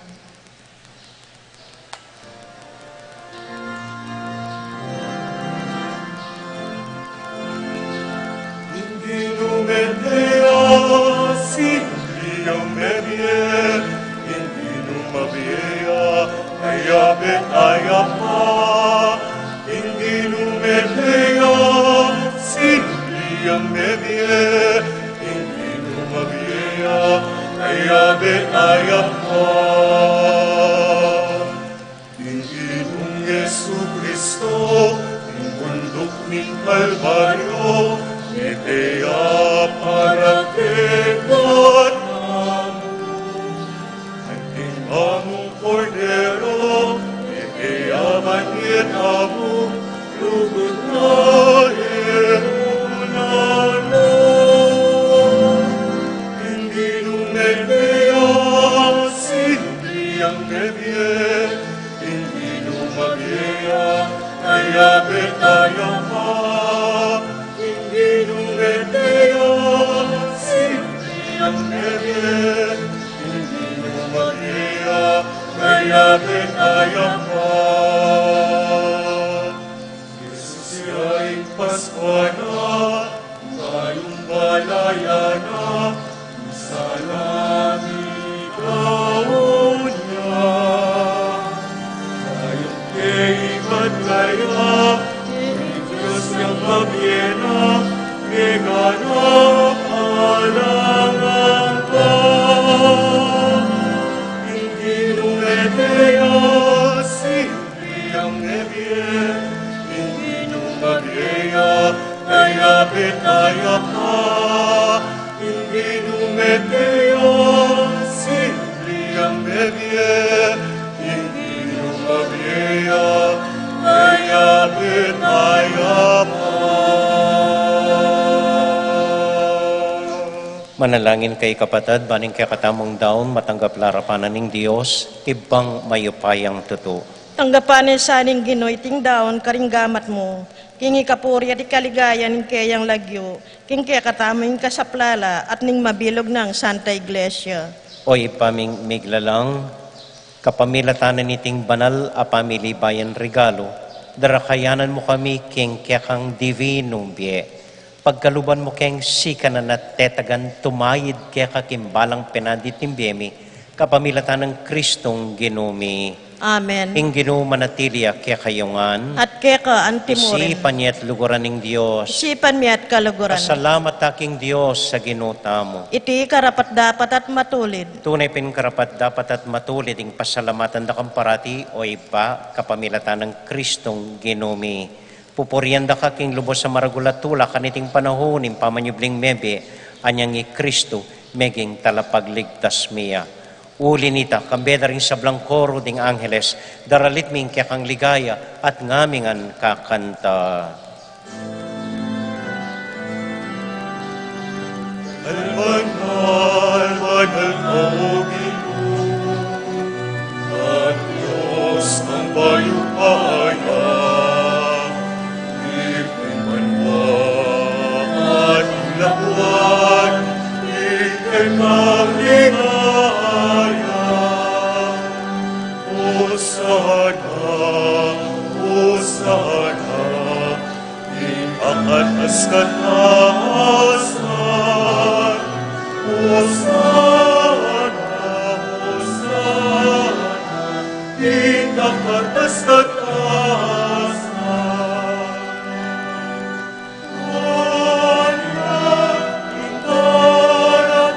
Yesu Kristo, ang bundok ng Kalbaryo, iteya para kegot namu. Ang tinamong kordero, iteya banit namu, lugod na emunano. Hindi numeteya, simple ang nebye, ayabe tayo pa, hindi numeteya, simple ang nebye, hindi numagiya, ayabe tayo pa. Jesus siya'y Pasko na, tayong balaya na, sa langit daon niya. Ikat kaya, Diyos yang mabiyena, iganap alangan ka. Hindi numeteya, simple ang nebye, hindi numagiya, kaya betaya ka. Hindi numeteya, simple ang nebye, kaya betaya pa. Manalangin kay kapatid, baning kay katamong daon, matanggap larapanan ng Diyos, ibang mayupayang tuto. Tanggapanin sa aning Ginoy ting daon karing gamat mo. King ikapuri at ikaligayan ng kayang lagyo. King kaya katamoy kasaplala at ning mabilog ng Santa Iglesia. Oy paming miglalang, kapamilatanan niting banal a pamili bayan regalo, darakayanan mo kami king kekang divinong biye. Pagkaluban mo keng sikanan at tetagan tumayid keka kimbalang penadit timbiyemi, kapamilatan ng Kristong ginumi. Amen. Ing ginoo manatilia kekayungan, At keka antimurin. isipan niya at luguran ng Diyos. Isipan mi at kaluguran. Pasalamat aking Diyos sa ginuta mo. Iti karapat dapat at matulid. Tunay karapat dapat at matulid ing pasalamatan da kang parati o iba kapamilatan ng Kristong ginumi. Pupurian da ka king lubos sa maragulatula kaniting panahon ing pamanyubling mebe anyang i Kristo meging talapagligtas miya. Uli nita, kambeda rin sa blangkoro ding Angeles, daralit ming kaya kang ligaya at ngamingan kakanta. Almanal, manal o Ginoo, at Diyos ang bayupaya, ipinmanwa at labuan, ikikang ligaya. Hosana, iangatas kataasan, Hosana, sa tasan. Kanya indaratan,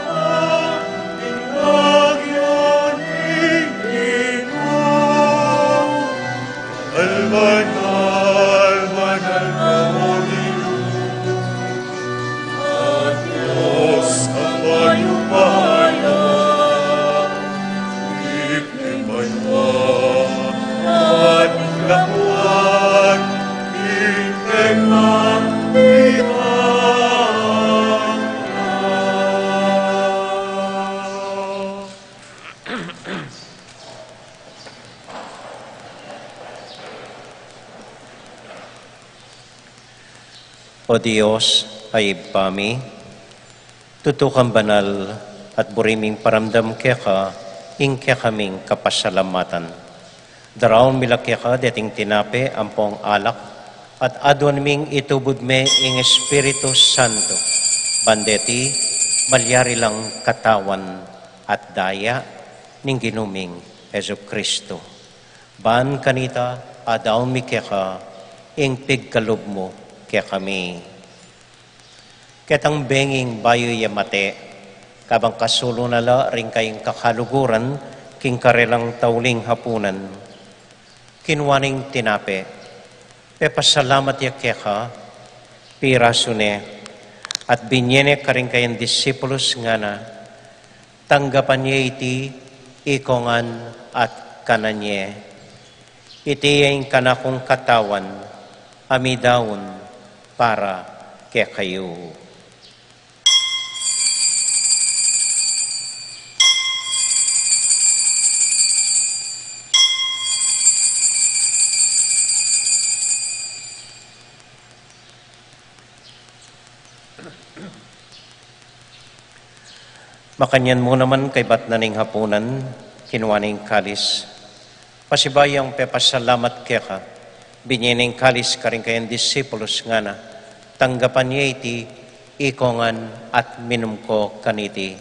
inagyan iinom. Albanal, banal mo Ginoo, at Diyos ang mayupaya. At lakuan, itemang O Diyos, ayib kami, tutukang banal at buriming paramdam kaya ka, ingkya kaming kapasalamatan. Daraon milakya ka, dating tinape, ampong alak, at adwan ming itubod me ing Espiritu Santo. Bandeti, malyari lang katawan at daya ning ginuming Hesu Kristo. Ban kanita, adaw mi kaya ka, ing pigkalob mo kaya kami. Ketang benging bayo yamate, kabang kasulo nala ring kayong kakaluguran, king karelang tauling hapunan. Kinwaning tinape, pepasalamat ya keka, pirasune, at binyene ka rin kayong disipulos nga na, tanggapan niya iti, ikongan at kananye. Iti yung kanakong katawan, amidawon para kaya kayo. Makanyan mo naman kay batnaning hapunan, kinuwaning kalis. Pasibayang pepasalamat kaya ka, binyening kalis ka rin kayang disipulos nga na, tanggapan niya iti, ikongan at minum ko kaniti.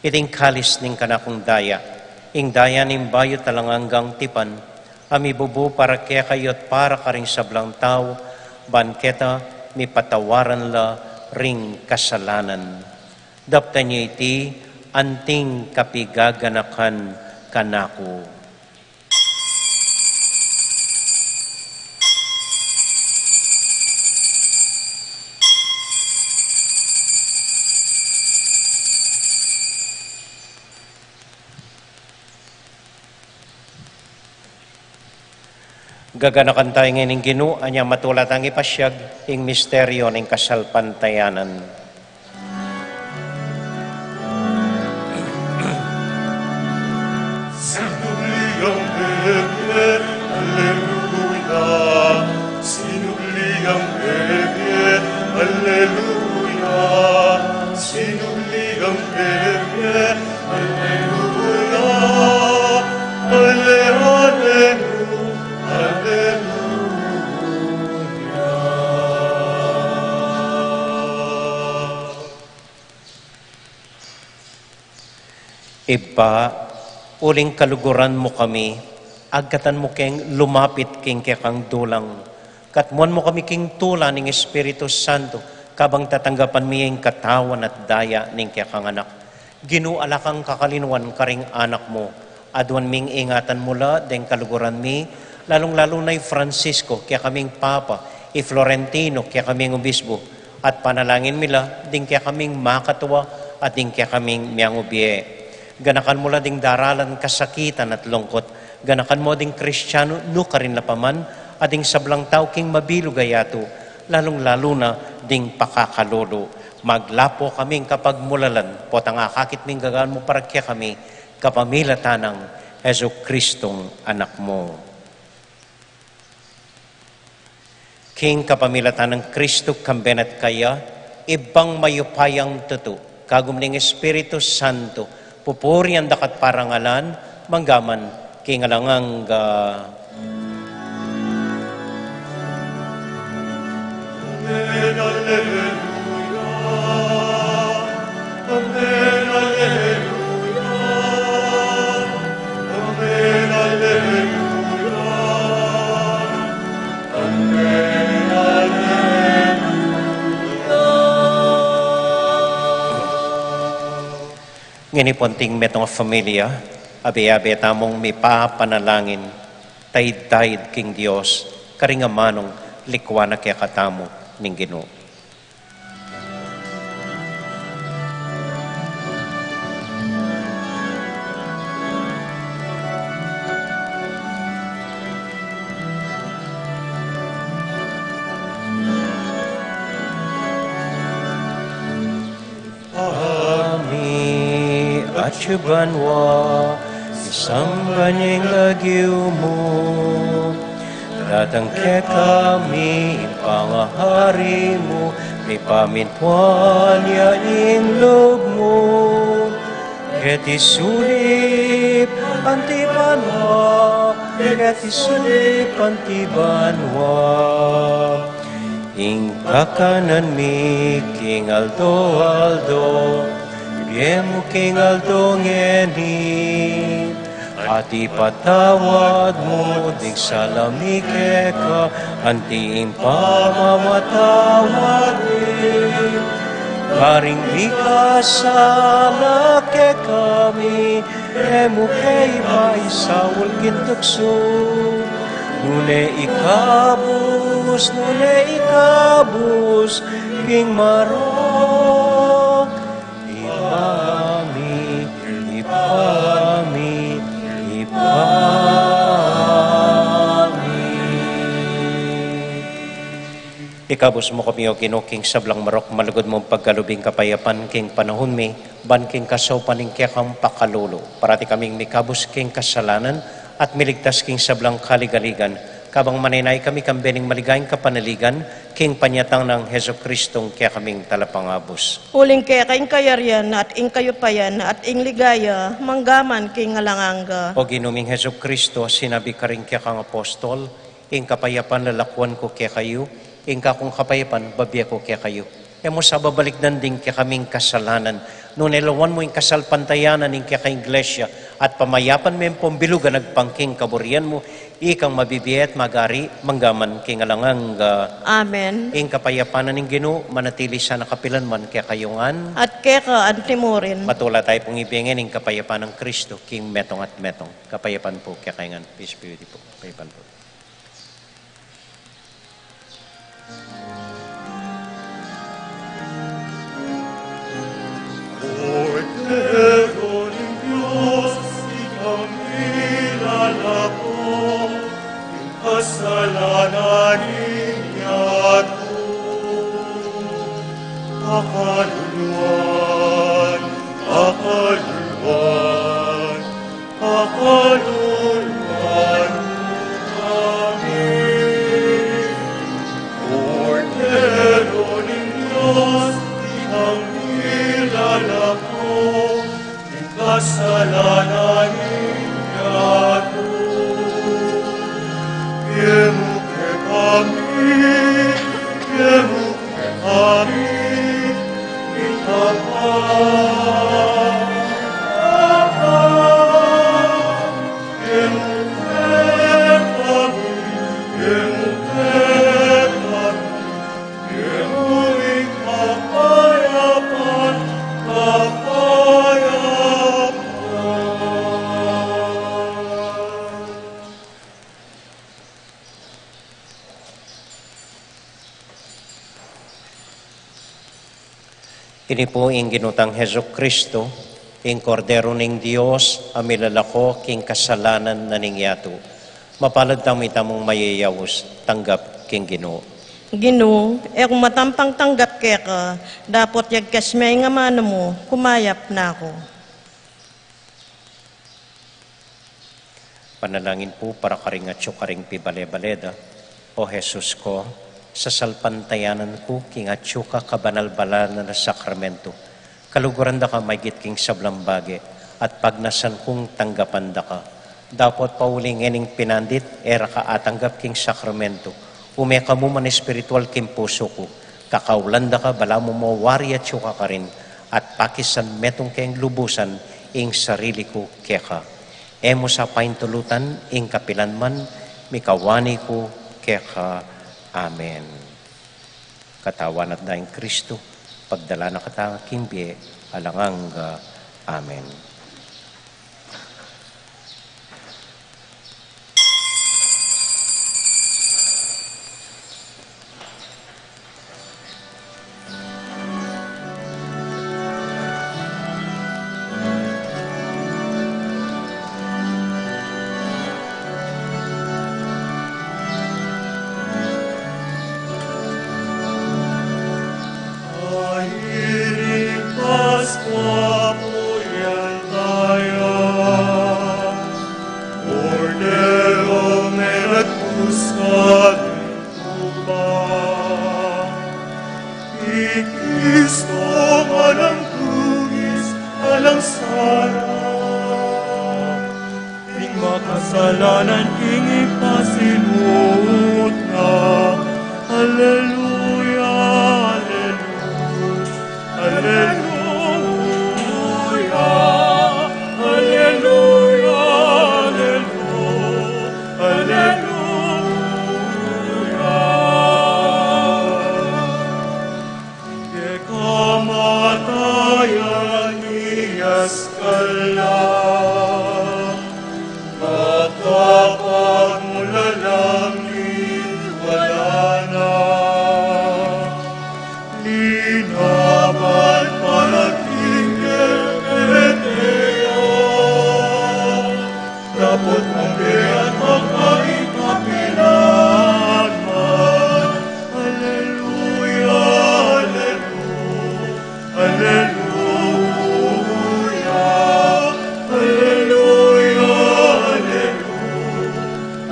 Iting kalis ning kanakong daya, ing daya ning bayo talanganggang tipan, amibubu para kaya kayo't para ka rin sablang tao, banketa, mi patawaran la ring kasalanan. Dapta niyo iti, anting kapigaganakan kanako. Gaganakan tayo ngayon Ginoo, anya matulat ang ipasyag, ing misteryo ng kasalpantayanan. Sinubliang bebe, Alleluia. Sinubliang bebe, Alleluia. Sinubliang bebe, Alleluia. Alle, Alleluia. Iba, uling kaluguran mo kami, agkatan mo keng lumapit king kekang dulang. Katmuan mo kami king tula ning Espiritu Santo, kabang tatanggapan mi yung katawan at daya ning kekang anak. Ginuala kang kakalinuan karing anak mo, adwan ming ingatan mula deng kaluguran mi, lalong-lalo na'y Francisco, kaya kaming Papa, i Florentino, kaya kaming Obispo, at panalangin mila, ding kaya kaming makatuwa, at ding kaya kaming miyang ubye. Ganakan mo ding daralan kasakitan at lungkot. Ganakan mo ding Kristiyano, no ka rin lapaman, ading sablang tao king mabilo gayato, lalong-lalo na ding pakakalolo. Maglapo kaming kapag mulalan, potang akakit ming gagaan mo para kaya kami, kapamilatan ng Hesu Kristong anak mo. King kapamilatan ng Kristo kambenat kaya, ibang mayupayang tuto, kagumning Espiritu Santo, pupuri ang dakat parangalan, manggaman, kingalangang Amen, Alleluia. Amen, Alleluia. Amen, Alleluia. Nginiponting metong familia, abi-abi tamong may papanalangin, taid-taid king Dios, karingamanong likwana kaya katamo ning Ginoo. Chubanwa, isang banyang lagyo mo, tatangke kami, pangahari mo, may pamintuan yaing loob mo. Keti sulip antibanwa, keti sulip antibanwa. Ing kakanan mi, King Aldo, Yemu king aldongeni, at ipatawad mo ding salamike ka, anti impamamatawad din. Karing bikasa ke kami, yemu kay maisawul kintukso. Nune ikabus, king marok. Ikabos mo kami o Ginoo king sablang marok, malugod mong pagkalubing kapayapan king panahon mi, ban king kasaw paning kekang pakalulo. Parati kaming mikabos king kasalanan at miligtas king sablang kaligaligan. Kabang maninay kami kambening maligayang kapanaligan, king panyatang ng Heso Kristong kaya kaming talapangabos. Uling kaya kaing kayaryan at ing kayupayan at ing ligaya, manggaman king alanganga. O Ginuming Heso Kristo, sinabi ka rin kaya kang apostol, ing kapayapan lalakwan ko kaya kayo, ing kakong kapayapan babiya ko kaya kayo. E mo sa babalik din kaya kaming kasalanan, no nilawan mo yung kasalpantayanan ng kaya kang iglesia, at pamayapan mo yung pambilugan nagpangking kaburian mo, ikang mabibiyat magari, manggaman king alangang Amen. ing kapayapanan ng Ginoo, manatili sa nakapilan man kaya kayungan, At keka antimurin. matula tayo pong ibigin ng kapayapan ng Kristo, king metong at metong. Kapayapan po kaya kayungan. Peace be with you po. Kapayapan po. Cordero de Dios, ikaw nilalako, yung kasalanan niya to. Pakaluluan, pakaluluan, pakaluluan kami. Cordero de Dios, ikaw nilalako, yung kasalanan niya to. Yemuke kami, Kini po ing ginutang Heso Kristo, ing kordero ning Dios, amilalako king kasalanan na ningyato. Mapalad tami tamong mayayawos, tanggap king Ginoo. Ginoo, kung matampang tanggap keka, dapat yagkas may nga mano mo, kumayap na ako. Panalangin po para karingatyo karing pibale-baleda. O Jesus ko, sa salpantayanan ko, kingatyo ka kabanal-balal na sakramento. Kaluguran da ka may gitking sablang bagi, at pagnasan kong tanggapan da ka. Dapat pauling ening pinandit, era ka atanggap king sakramento. Umeka mo man espiritual king puso ko. Kakaulan da ka, bala mo mo wari at syuka ka rin, at pakisan metong keng lubusan, ing sarili ko keka. Emo sa paintulutan, ing kapilan man, mikawani ko keka. Amen. Katawan at daing Kristo, pagdala na katang kimbiye, alangang Amen. Ahiring Paskwa Puyantaya, Cordero merat pusat tuba, Ikristo alang tugis, alang sala, Ing makasalanan ing ipasinuot na, Alleluia, Alleluia, Alleluia, Alleluia. Ke kamatayan niyas kala, makapagmulalangin wala na. Linaban panatigil eteya, dapat manggiat magkaikapilan man. Alleluia, Alleluia, Alleluia,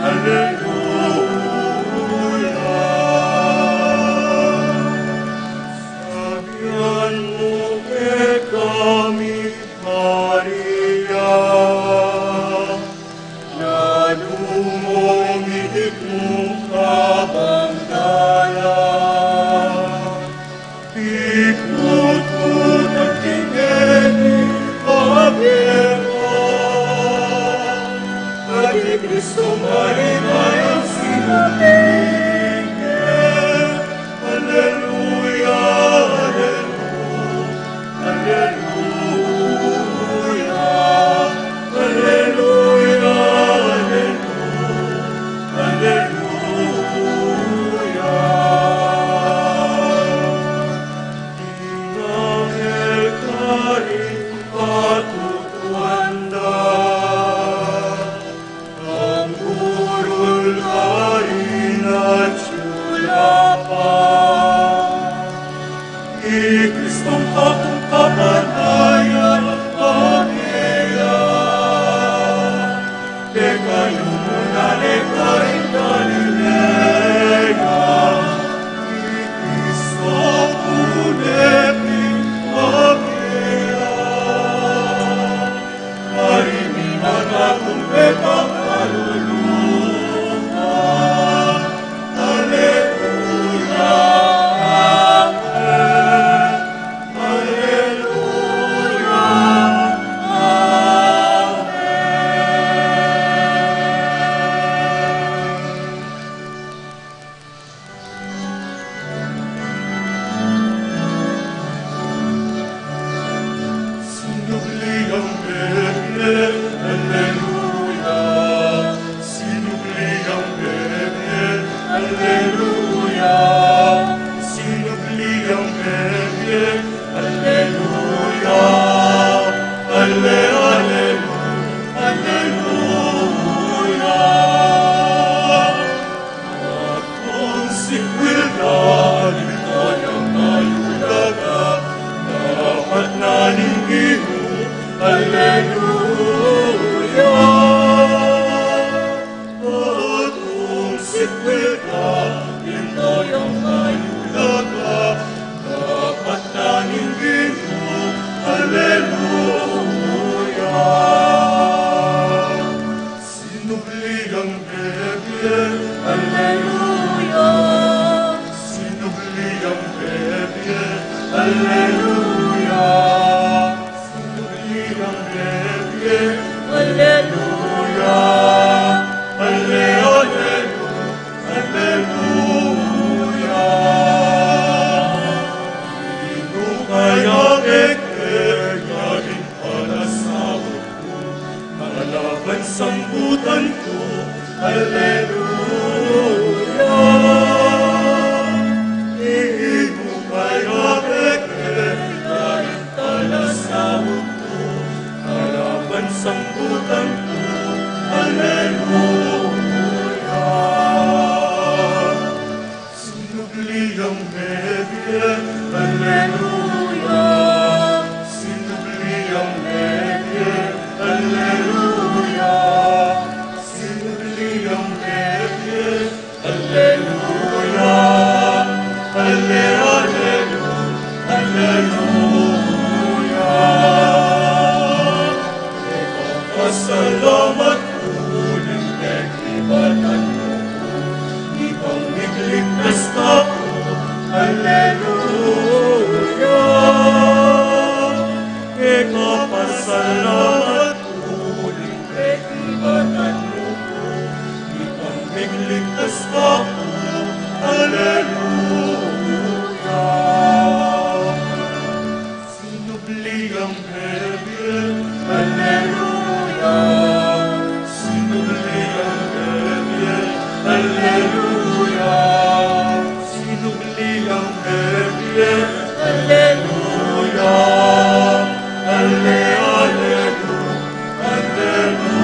Alleluia, Sabihan mo kay kami, Maria, na lumumigit mong kabangdalan. Ikut-ut ang tingeni, pabiyerma, at ni Kristo marimay ang sinapingin. Alleluia, Alleluia, Alleluia, Alleluia. Tinanghel kari patutuanda, ang burol kari na tsulapan. Ikristong akong kapatayan pangya, de kayo muna de karing Galilea. Ikristo kuneping pangya, mariminan akong bekang kaluluwa. Alleluia, Amen. Alleluia, Sinubli ang bebe, Alleluia. Sinubli ang bebe, Alleluia. Sinubli ang bebe, Alleluia. Alleluia. Akong sikwildan, kayang ayudaga, dapat naninggiho, Alleluia. Akong sikwildan, kayang ayudaga, dapat naninggiho, Alleluia. Sinubli ang bebe, Alleluia. Sinubli ang bebe, Alleluia. Sinubli ang bebe, Alleluia. Alleluia. Sino kaya ekegagin Sinubliang Bebie, Alleluia. Sinubliang Bebie, Alleluia. Sinubliang Bebie, Alleluia. Alle, Alleluia, Alleluia. Pasalamat uling pag-ibatan mo, ibang ligligtas ako, Alleluia. Pasalamat uling pag-ibatan mo, ibang ligligtas ako, Alleluia. Sinubliang Bebie, Alleluia. Sinubliang Bebie, Alleluia. Sinubliang Bebie, Alleluia. Alle, Alleluia, Alleluia.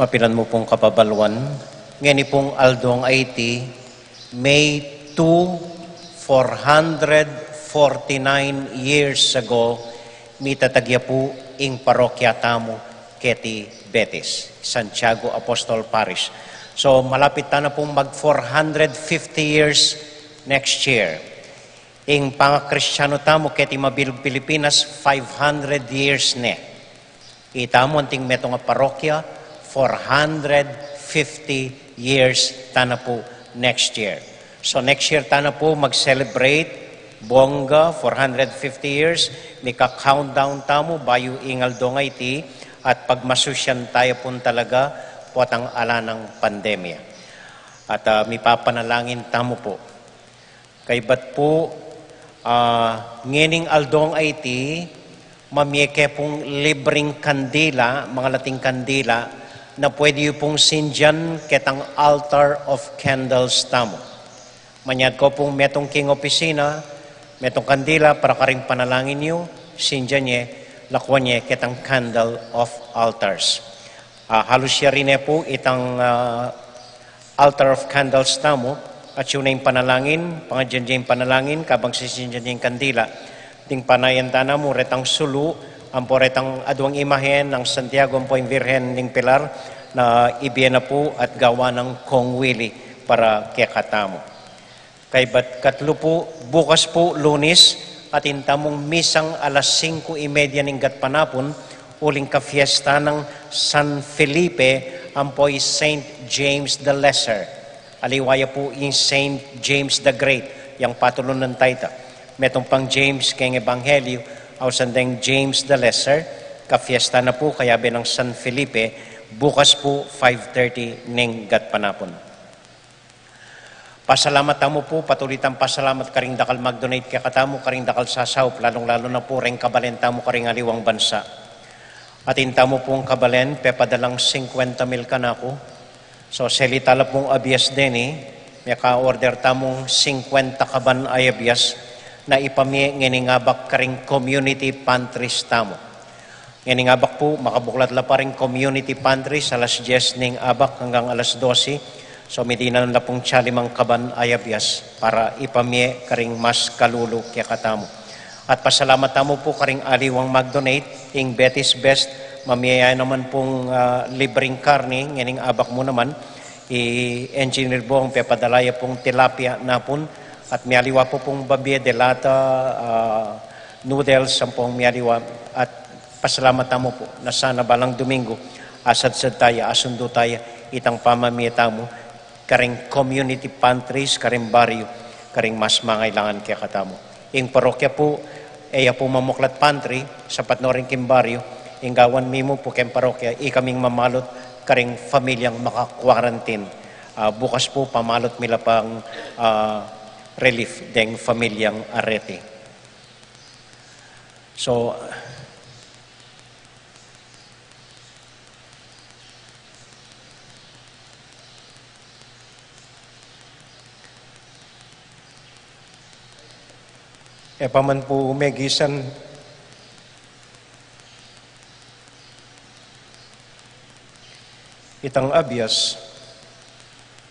Mapilan mo pong kapabalwan, ngani pong Aldong IT, May 2, 449 years ago, mitatagya po ing parokya tamo keti Betis, Santiago Apostol Parish. So malapit na pong mag 450 years next year. Ing panga-Kristyano tamo keti mabilog Pilipinas 500 years ne. Itamo anting metong parokya 450 years tana po next year. So next year tana po mag-celebrate bongga 450 years, may ka-countdown tamo bayo ingal dongay ti at pagmasusyan tayo po talaga potang ala ng pandemya. At may papanalangin tamo po. Kay ba't po ngining aldong ay ti mamiyeke pong libreng kandila, mga lating kandila na pwede yung pong sindyan ketang altar of candles tamo. Manyad ko pong metong king opisina, metong kandila para karing panalangin nyo, sindyan niya, lakwan niya ketang candle of altars. Halos siya rin po itang altar of candles tamo, at yun na yung panalangin, pangadyan niya yung panalangin, kabang sisindyan niya yung kandila. Ting panayan tana mo, retang sulu, ang po retang adwang imahen ng Santiago, ang po yung Virgen ng Pilar, na ibiyan na po at gawa ng Kong Willie para kekatamo. Kay ba't katlo po, bukas po, Lunes, at intamong misang alas 5:30 ng gatpanapon, uling ka-fiesta ng San Felipe, ang po'y Saint James the Lesser. Aliwaya po yung Saint James the Great, yung patulon ng taita. Metong pang James keng Ebanghelyo, aw sandeng James the Lesser, ka-fiesta na po, kaya ng San Felipe, bukas po, 5:30 ng gatpanapon. Pasalamat tamo po, patulitan pasalamat karing dakal mag-donate kaya katamo, karing dakal sasaw, lalong-lalo na po ring kabalen tamo karing aliwang bansa. At intamo pong kabalen, pepadalang 50,000 kanako. So, selitala pong abias din may ka-order tamong 50 kaban ay abias na ipamie nginingabak karing community pantries tamo. Nginingabak po, makabuklat la pa ring community pantries, alas 10 ning abak hanggang alas 12. So, midinan na pong tsalimang kaban ayabyas para ipamye karing mas kalulu kaya katamo. At pasalamat tamo po karing aliwang mag-donate, ing Betis Best, mamiyaya naman pong libreng karne, nganing abak mo naman, i-engineer po ang pepadalaya pong tilapia napon, at miyaliwa po pong babye de lata, noodles, ang pong miyaliwa, at pasalamat tamo po na sana balang Domingo, asad-sad tayo, asundo tayo, itang pamamiyata mo, karing community pantries, karing baryo, karing mas mangailangan kaya katamo. Ing parokya po, eya po mamuklat pantry, sapat no rin kim baryo, ing gawan mimo po kem parokya, ikaming mamalot, karing familyang maka-quarantine. Bukas po, pamalot mila pang relief deng familyang arete. So, paman po umegisan itang abyas,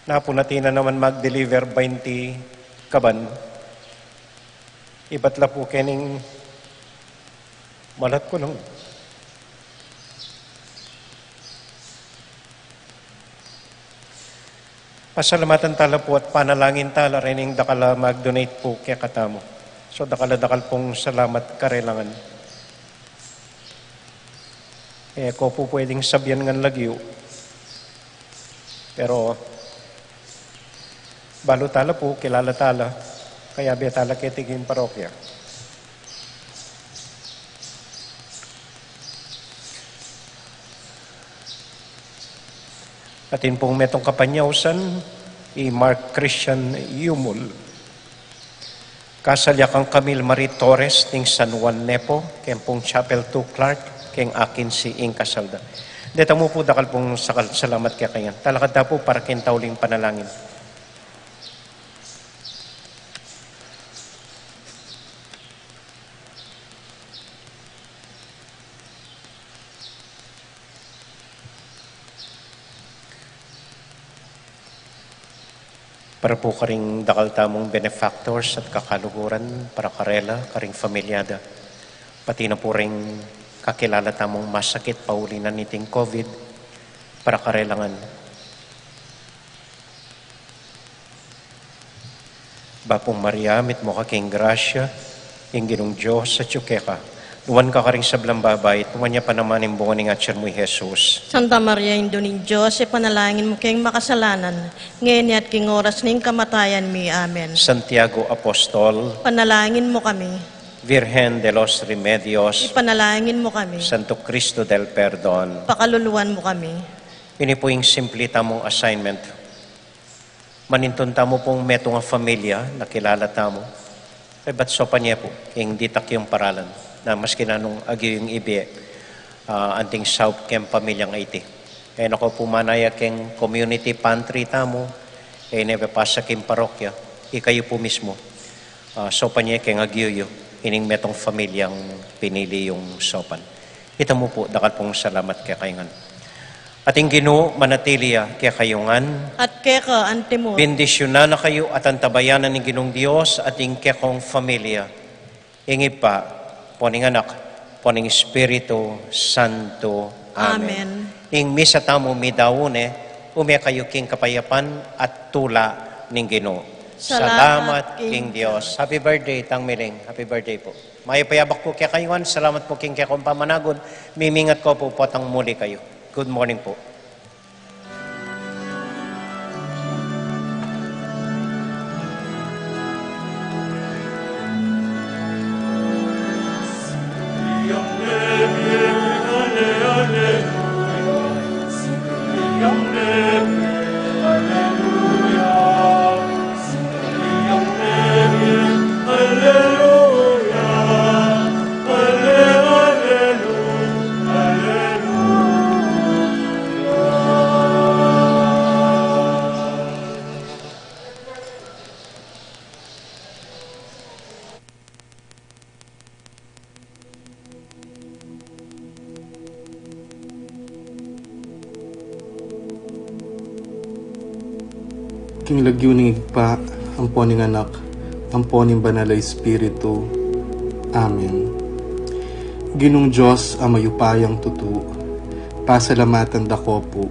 na po natin na naman mag-deliver 20 kaban. Ibat la po kening malat ko lang. Pasalamatan tala po at panalangin tala rin dakala mag-donate po kaya katamo. So dakala-dakal pong salamat karelangan. Ko po pwedeng sabyan ngan lagyo. Pero balo tala po, kilala tala, kaya biya tala kitiging parokya. Atin pong metong kapanyausan, Mark Christian Yumul. Kasalyakang Camille Marie Torres, ting San Juan Nepo, kaya pong Chapel 2 Clark, kaya akin si Inka Salda. Dito mo po dakal pong salamat kaya kayan. Talakad na po para kintauling panalangin. Para po karing dakal tamong benefactors at kakaluguran, para karela, karing familyada. Pati na po ring kakilala tamong masakit paulinan niting COVID, para karelangan. Bapong Maria, mit mo kaking grasya, yung ginong Diyos sa tsukeka. Nuwan ka karing sablang babay, tuwan niya pa naman yung bunga ni Ngatsyar mo Jesus. Santa Maria, Indoning Diyos, panalangin mo kayong makasalanan, ngayon at king oras ng kamatayan mi. Amen. Santiago Apostol, Panalangin mo kami. Virgen de los Remedios, Ipanalangin mo kami. Santo Cristo del Perdon. Pakaluluan mo kami. Ini po yung simple tamong assignment. Manintun tamo pong meto nga familia, nakilala tamo. Ay ba't so pa niya po, yung ditak yung paralan, na maski na nung agyo yung ibi, anting South Camp pamilyang iti. Eh nako pumanaya keng community pantry tamo, nebepasa keng parokya, ikayo po mismo. So pa niya keng agyo ining metong familyang pinili yung sopan. Ito mo po, dakal pong salamat kaya kayungan. Ating Ginoo manatiliya kaya kayungan. At keka antimo. Bendisyonan na kayo at antabayanan ng Ginong Diyos ating kekong familia. Ingi pa, poning anak, poning Espiritu Santo. Amen. Ing misa tamo midawone, umya kayo king kapayapan at tula ng Ginoo. Salamat King Diyos. Happy birthday, Tang Miling. Happy birthday po. May payabak po kaya kayuan. Salamat po king kaya kong pamanagod. Mimingat ko po potang muli kayo. Good morning po. King lagyo ni pa, ang poning anak, ang poning banal Espiritu. Amen. Ginong Diyos ang mayupayang tutu, pasalamatan dako po.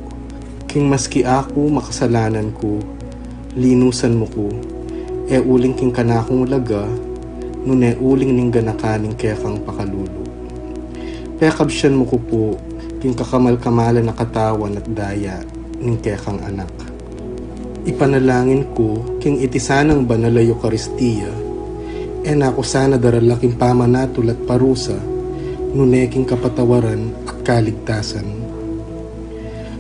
King maski ako makasalanan ko, linusan mo ko, uling king kanakong laga, nune uling ning ganakaning kekang pakalulu. Pekabsyan mo ko po, king kakamal-kamalan na katawan at daya, ning kekang anak. Ipanalangin ko, king itisanang banal na Eucharistia, nako sana daralaking pamanatul at parusa, nuneking kapatawaran at kaligtasan.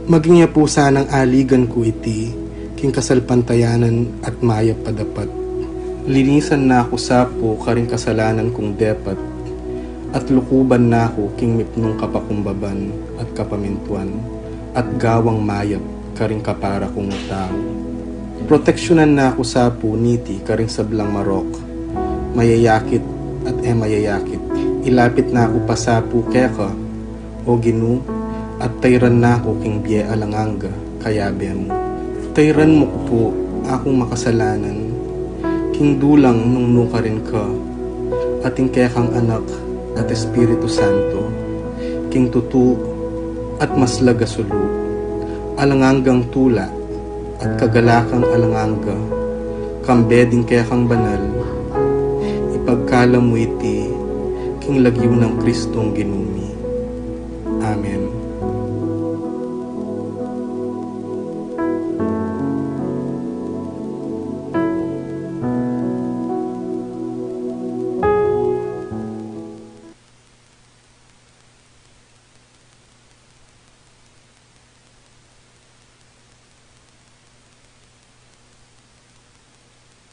Maging niya po sanang aligan ko iti, king kasalpantayanan at mayap padapat. Linisan na ako sapo karing kasalanan kong depat, at lukuban na ako king mipnong kapakumbaban at kapamintuan, at gawang mayap karing kapara kong tao. Proteksyonan na ako sa puniti karing sablang marok, mayayakit at mayayakit. Ilapit na ako pasapu keka, o Ginu, at tayran na ako king biye alanganga, kayabe mo. Tayran mo ko po akong makasalanan, king dulang nung nuka rin ka, ating kekang anak at Espiritu Santo, king tutu at maslaga sulu, alanganggang tula at kagalakang alanganga, kambeding kekang banal, ipagkala mo iti, king lagyo ng Kristong ginumi. Amen.